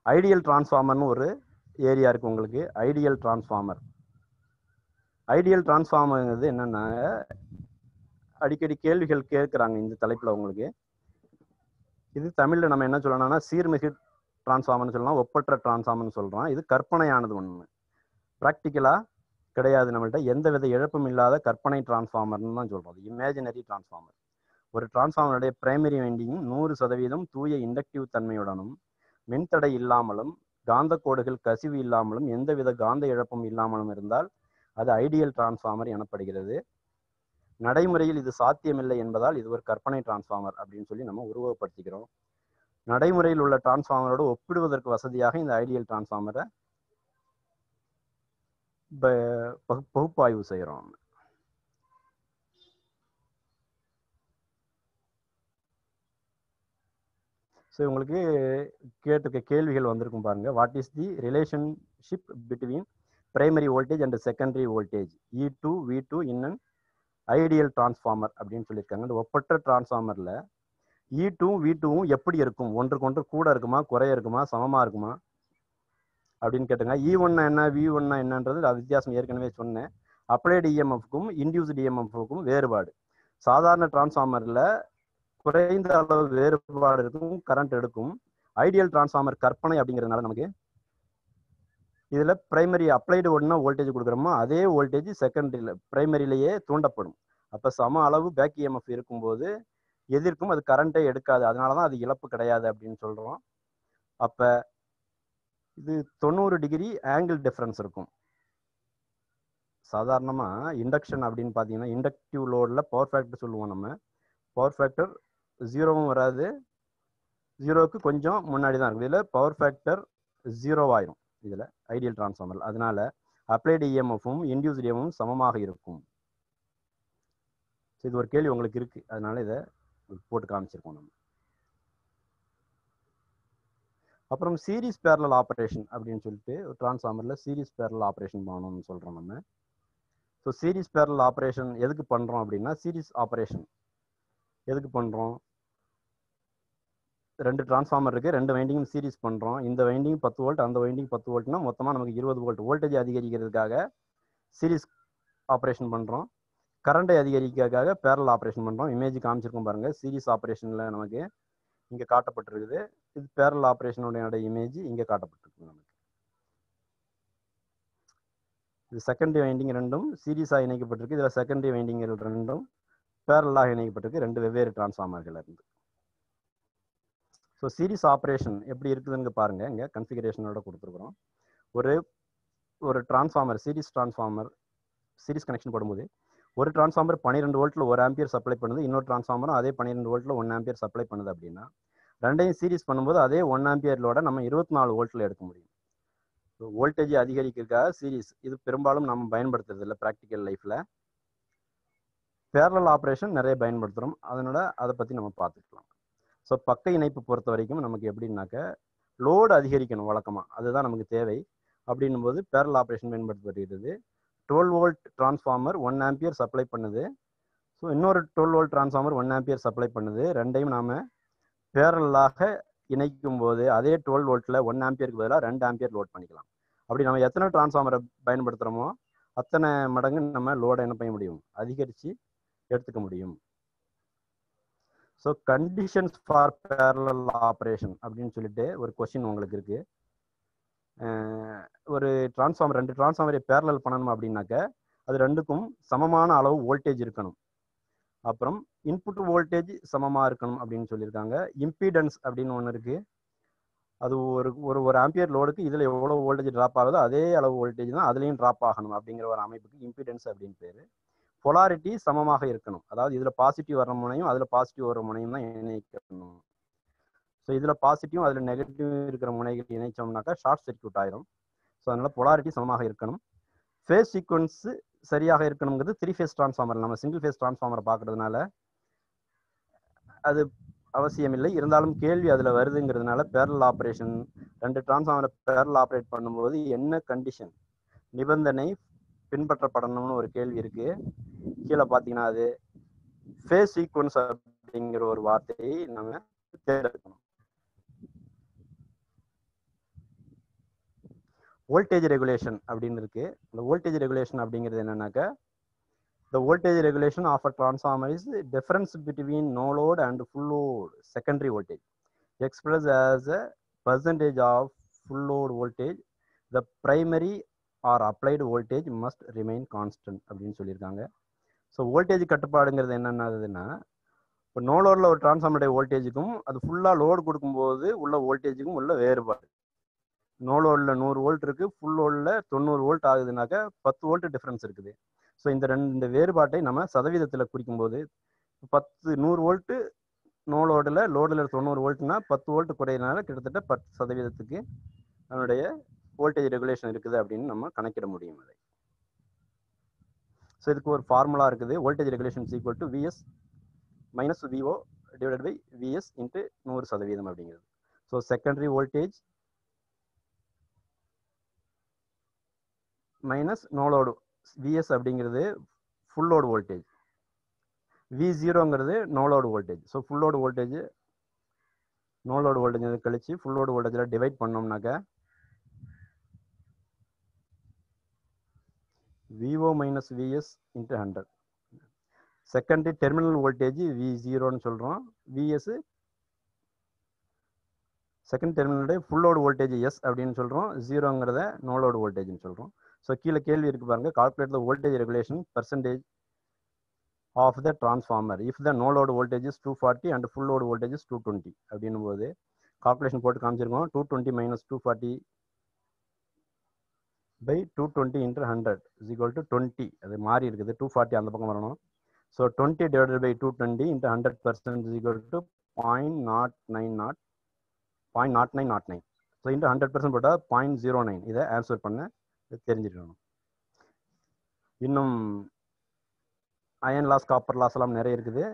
ஐடியல் டிரான்ஸ்ஃபார்மர்னு ஒரு ஏரியா இருக்குது உங்களுக்கு. ஐடியல் டிரான்ஸ்ஃபார்மர் என்னென்னா அடிக்கடி கேள்விகள் கேட்குறாங்க இந்த தலைப்பில் உங்களுக்கு. இது தமிழில் நம்ம என்ன சொல்லணும்னா சீர்மிகு டிரான்ஸ்ஃபார்மர்னு சொல்லலாம், ஒப்பற்ற டிரான்ஸ்ஃபார்மர்னு சொல்கிறோம். இது கற்பனையானது ஒன்று, ப்ராக்டிக்கலாக கிடையாது. நம்மள்கிட்ட எந்த வித இழப்பும் இல்லாத கற்பனை டிரான்ஸ்ஃபார்மர்னு தான் சொல்கிறோம். அது இமேஜினரி டிரான்ஸ்ஃபார்மர். ஒரு டிரான்ஸ்ஃபார்மருடைய பிரைமரி வைண்டிங் 100% தூய இண்டக்டிவ் தன்மையுடனும் மின்தடை இல்லாமலும் காந்த கோடுகள் கசிவு இல்லாமலும் எந்தவித காந்த இழப்பும் இல்லாமலும் இருந்தால் அது ஐடியல் டிரான்ஸ்ஃபார்மர் எனப்படுகிறது. நடைமுறையில் இது சாத்தியமில்லை என்பதால் இது ஒரு கற்பனை டிரான்ஸ்ஃபார்மர் அப்படின்னு சொல்லி நம்ம உருவகப்படுத்திக்கிறோம். நடைமுறையில் உள்ள டிரான்ஸ்ஃபார்மரோடு ஒப்பிடுவதற்கு வசதியாக இந்த ஐடியல் டிரான்ஸ்ஃபார்மரை பகுப்பாய்வு செய்கிறோம். ஸோ உங்களுக்கு கேட்டிருக்க கேள்விகள் வந்திருக்கும் பாருங்க. What is the relationship between primary voltage and secondary voltage E2 V2 in an ideal transformer அப்படின்னு சொல்லியிருக்காங்க. இந்த ஒப்பற்ற டிரான்ஸ்ஃபார்மரில் E2 V2வும் எப்படி இருக்கும், ஒன்றுக்கு ஒன்று கூட இருக்குமா, குறைய இருக்குமா, சமமாக இருக்குமா அப்படின்னு கேட்டுங்க. E1 என்ன V1 என்னன்றது அது வித்தியாசம் ஏற்கனவே சொன்னேன். அப்ளைடு இஎம்எஃப்க்கும் இன்டியூஸ்டு இஎம்எஃப்க்கும் வேறுபாடு. சாதாரண டிரான்ஸ்ஃபார்மரில் குறைந்த அளவு வேறுபாடு இருக்கும், கரண்ட் எடுக்கும். ஐடியல் டிரான்ஸ்ஃபார்மர் கற்பனை அப்படிங்கிறதுனால நமக்கு இதில் பிரைமரி அப்ளைடு ஒன்னா வோல்டேஜ் கொடுக்குறோமோ அதே வோல்டேஜ் செகண்டரியில் பிரைமரியிலேயே தூண்டப்படும். அப்போ சம அளவு பேக் இஎம்எஃப் இருக்கும்போது எதிர்க்கும், அது கரண்ட்டே எடுக்காது. அதனால தான் அது இழப்பு கிடையாது அப்படின்னு சொல்கிறோம். அப்போ இது 90 டிகிரி ஆங்கிள் டிஃப்ரென்ஸ் இருக்கும். சாதாரணமாக இண்டக்ஷன் அப்படின்னு பார்த்தீங்கன்னா இண்டக்டிவ் லோடில் பவர் ஃபேக்டர் சொல்லுவோம். நம்ம பவர் ஃபேக்டர் 0வும் வராது, 0க்கு கொஞ்சம் முன்னாடி தான் இருக்கும். இதில் பவர் ஃபேக்டர் 0 ஆயிரும் இதில் ஐடியல் டிரான்ஸ்ஃபார்மர். அதனால அப்ளைடு இஎம்எஃப்பும் இன்டியூஸ்டு இஎம்எஃப்பும் சமமாக இருக்கும். இது ஒரு கேள்வி உங்களுக்கு இருக்கு, அதனால இதை போட்டு காமிச்சிருக்கோம் நம்ம. அப்புறம் சீரிஸ் பேரலல் ஆப்ரேஷன் அப்படின்னு சொல்லிட்டு ஒரு டிரான்ஸ்ஃபார்மர்ல சீரிஸ் பேரலல் ஆப்ரேஷன் பண்ணணும்னு சொல்றோம் நம்ம. ஸோ சீரிஸ் பேரலல் ஆப்ரேஷன் எதுக்கு பண்றோம் அப்படின்னா, சீரிஸ் ஆப்ரேஷன் எதுக்கு பண்றோம், 2 டிரான்ஸ்ஃபார்மர் இருக்கு, 2 வைண்டிங்கும் சீரிஸ் பண்றோம். இந்த வைண்டிங் 10 வோல்ட், அந்த வைண்டிங் 10 வோல்ட்னா மொத்தமாக நமக்கு 20 வோல்ட் வோல்டேஜ் அதிகரிக்கிறதுக்காக சீரிஸ் ஆப்ரேஷன் பண்றோம். கரண்டை அதிகரிக்கிறதுக்காக பேரலல் ஆப்ரேஷன் பண்றோம். இமேஜ் காமிச்சிருக்கோம் பாருங்க. சீரிஸ் ஆப்ரேஷன்ல நமக்கு இங்க காட்டப்பட்டிருக்குது. இது பேரலல் ஆப்ரேஷனோட இமேஜ் இங்க காட்டப்பட்டிருக்கு நமக்கு. இது செகண்டரி வைண்டிங் ரெண்டும் சீரிஸாக இணைக்கப்பட்டிருக்கு. இதில் செகண்டரி வைண்டிங்கள் ரெண்டும் பேரலாக இணைக்கப்பட்டிருக்கு, 2 வெவ்வேறு டிரான்ஸ்ஃபார்மர்கள் இருந்து. ஸோ சீரிஸ் ஆப்ரேஷன் எப்படி இருக்குதுன்னு பாருங்க. இங்கே கன்ஃபிகரேஷனோட கொடுத்துருக்குறோம். ஒரு டிரான்ஸ்ஃபார்மர் சீரிஸ் கனெக்ஷன் போடும்போது ஒரு டிரான்ஸ்ஃபார்மர் 12 வோல்ட்ல 1 ஆம்பியர் சப்ளை பண்ணுது, இன்னொரு டிரான்ஸ்ஃபார்மரும் அதே 12 வோல்ட்ல 1 ஆம்பியர் சப்ளை பண்ணுது அப்படின்னா ரெண்டையும் சீரிஸ் பண்ணும்போது அதே 1 ஆம்பியர் லோட நம்ம 24 வோல்ட்ல எடுக்க முடியும். வோல்டேஜ் அதிகரிக்கிறதுக்காக சீரிஸ் இது பெரும்பாலும் நம்ம பயன்படுத்துறது இல்லை ப்ராக்டிக்கல் லைஃப்ல. பேரலல் ஆப்ரேஷன் நிறைய பயன்படுத்துகிறோம், அதனால அதை பற்றி நம்ம பார்த்துக்கலாம். ஸோ பக்க இணைப்பு பொறுத்த வரைக்கும் நமக்கு எப்படின்னாக்க லோடு அதிகரிக்கணும் வழக்கமாக, அதுதான் நமக்கு தேவை. அப்படின்னும் போது பேரலல் ஆப்ரேஷன் பயன்படுத்தப்படுகிறது. 12 வோல்ட் டிரான்ஸ்ஃபார்மர் 1 ஆம்பியர் சப்ளை பண்ணுது. ஸோ இன்னொரு 12 வோல்ட் டிரான்ஸ்ஃபார்மர் 1 ஆம்பியர் சப்ளை பண்ணுது. ரெண்டையும் நாம பேரலாக இணைக்கும் போது அதே 12 வோல்ட்ல 1 ஆம்பியருக்கு பதிலாக 2 ஆம்பியர் லோட் பண்ணிக்கலாம். அப்படி நம்ம எத்தனை டிரான்ஸ்ஃபார்மரை பயன்படுத்துகிறோமோ அத்தனை மடங்கு நம்ம லோடை என்ன பண்ண முடியும், அதிகரித்து எடுத்துக்க முடியும். So conditions for parallel operation அப்படின்னு சொல்லிட்டு ஒரு கொஸ்டின் உங்களுக்கு இருக்கு. ஒரு டிரான்ஸ்ஃபார்மர், 2 டிரான்ஸ்ஃபார்மரை பேரலல் பண்ணணும் அப்படின்னாக்க அது ரெண்டுக்கும் சமமான அளவு வோல்டேஜ் இருக்கணும். அப்புறம் இன்புட் வோல்டேஜ் சமமாக இருக்கணும் அப்படின்னு சொல்லியிருக்காங்க. இம்பீடன்ஸ் அப்படின்னு ஒன்று இருக்கு. அது ஒரு ஒரு ஒரு ஆம்பியர் லோடுக்கு இதில் எவ்வளோ வோல்டேஜ் ட்ராப் ஆகுதோ அதே அளவு வோல்டேஜ் தான் அதுலேயும் ட்ராப் ஆகணும் அப்படிங்கிற ஒரு அமைப்புக்கு இம்பீடன்ஸ் அப்படின்னு பேர். பொலாரிட்டி சமமாக இருக்கணும். அதாவது இதில் பாசிட்டிவ் வர முனையும் அதில் பாசிட்டிவ் வர முனையும் தான் இணைக்கணும். ஸோ இதில் பாசிட்டிவ் அதில் நெகட்டிவ் இருக்கிற முனைகள் இணைச்சோம்னாக்கா ஷார்ட் சர்க்யூட் ஆயிரும். ஸோ அதனால பொலாரிட்டி சமமாக இருக்கணும். ஃபேஸ் சீக்வன்ஸ் சரியாக இருக்கணுங்கிறது 3 ஃபேஸ் டிரான்ஸ்ஃபார்மர். நம்ம சிங்கிள் ஃபேஸ் டிரான்ஸ்ஃபார்மரை பார்க்கறதுனால அது அவசியம் இல்லை. இருந்தாலும் கேள்வி அதில் வருதுங்கிறதுனால பேரலல் ஆப்ரேஷன் 2 டிரான்ஸ்ஃபார்மரை பேரலல் ஆப்ரேட் பண்ணும்போது என்ன கண்டிஷன் நிபந்தனை பின்பற்றப்படணும்னு ஒரு கேள்வி இருக்கு. கீழே பார்த்தீங்கன்னா அது ஃபேஸ் சீக்வன்ஸ் அப்படிங்கிற ஒரு வார்த்தையை நம்ம தேர்ந்தெடுக்கணும். வோல்டேஜ் ரெகுலேஷன் அப்படின்னு இருக்கு. இந்த வோல்டேஜ் ரெகுலேஷன் அப்படிங்கிறது என்னன்னாக்கா the voltage regulation of a transformer is the difference between no load and full load secondary voltage expressed as a percentage of full load voltage. The primary or applied voltage must remain constant அப்படின்னு சொல்லியிருக்காங்க. So voltage கட்டுப்பாடுங்கிறது என்னென்னதுன்னா, இப்போ no லோடில் ஒரு டிரான்ஸ்ஃபார்மருடைய வோல்டேஜுக்கும் அது ஃபுல்லாக load கொடுக்கும்போது உள்ள வோல்டேஜுக்கும் உள்ள வேறுபாடு. நோ லோடில் 100 வோல்ட் இருக்கு, ஃபுல் லோடில் 90 வோல்ட் ஆகுதுனாக்கா 10 வோல்ட் டிஃப்ரென்ஸ் இருக்குது. ஸோ இந்த ரெண்டு வேறுபாட்டை நம்ம சதவீதத்தில் குறிக்கும்போது 100 வோல்ட்டு நோ லோடில் 90 வோல்ட்னா 10 வோல்ட் குறையிறதுனால கிட்டத்தட்ட 10% அதனுடைய வோல்டேஜ் ரெகுலேஷன் இருக்குது அப்படின்னு நம்ம கணக்கிட முடியும். அதை ஸோ இதுக்கு ஒரு ஃபார்முலா இருக்குது. Voltage regulation equal to VS minus VO divided by VS into 100% அப்படிங்கிறது. So secondary voltage minus no load VS அப்படிங்கிறது ஃபுல் லோடு வோல்டேஜ், V0ங்கிறது no load voltage. So full load voltage no load voltage கழிச்சு full load வோல்டேஜில் divide பண்ணோம்னாக்க VO minus VS into 100. Secondary terminal voltage V0ன்னு சொல்கிறோம். VS second டெர்மினலுடைய full load voltage S அப்படின்னு சொல்கிறோம். 0ங்கிறத நோ லோடு வோல்டேஜ்னு சொல்கிறோம். ஸோ கீழே கேள்வி இருக்கு பாருங்க, calculate the voltage regulation percentage of the transformer if the no load voltage is 240 and full load voltage is 220 அப்படின்னும் போது கால்குலேஷன் போட்டு காமிச்சிருக்கோம். 220 minus 240 by 220 into 100 is equal to 20. அது மாறி இருக்குது, 240 அந்த பக்கம் வரணும். So 20 divided by 220 into 100% is equal to 0.0909. So into 100% போட்டால் 0.09. இதை ஆன்சர் பண்ண தெரிஞ்சிருக்கணும். இன்னும் அயன் லாஸ், காப்பர் லாஸ் எல்லாம் நிறைய இருக்குது.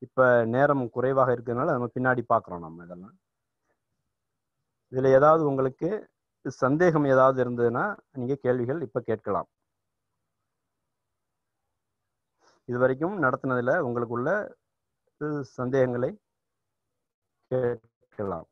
இப்போ நேரம் குறைவாக இருக்கிறதுனால நம்ம பின்னாடி பார்க்குறோம். நம்ம இதெல்லாம் இதில் ஏதாவது உங்களுக்கு சந்தேகம் ஏதாவது இருந்ததுன்னா நீங்கள் கேள்விகள் இப்போ கேட்கலாம். இது வரைக்கும் நடத்தினதில் உங்களுக்குள்ள சந்தேகங்களை கேட்கலாம்.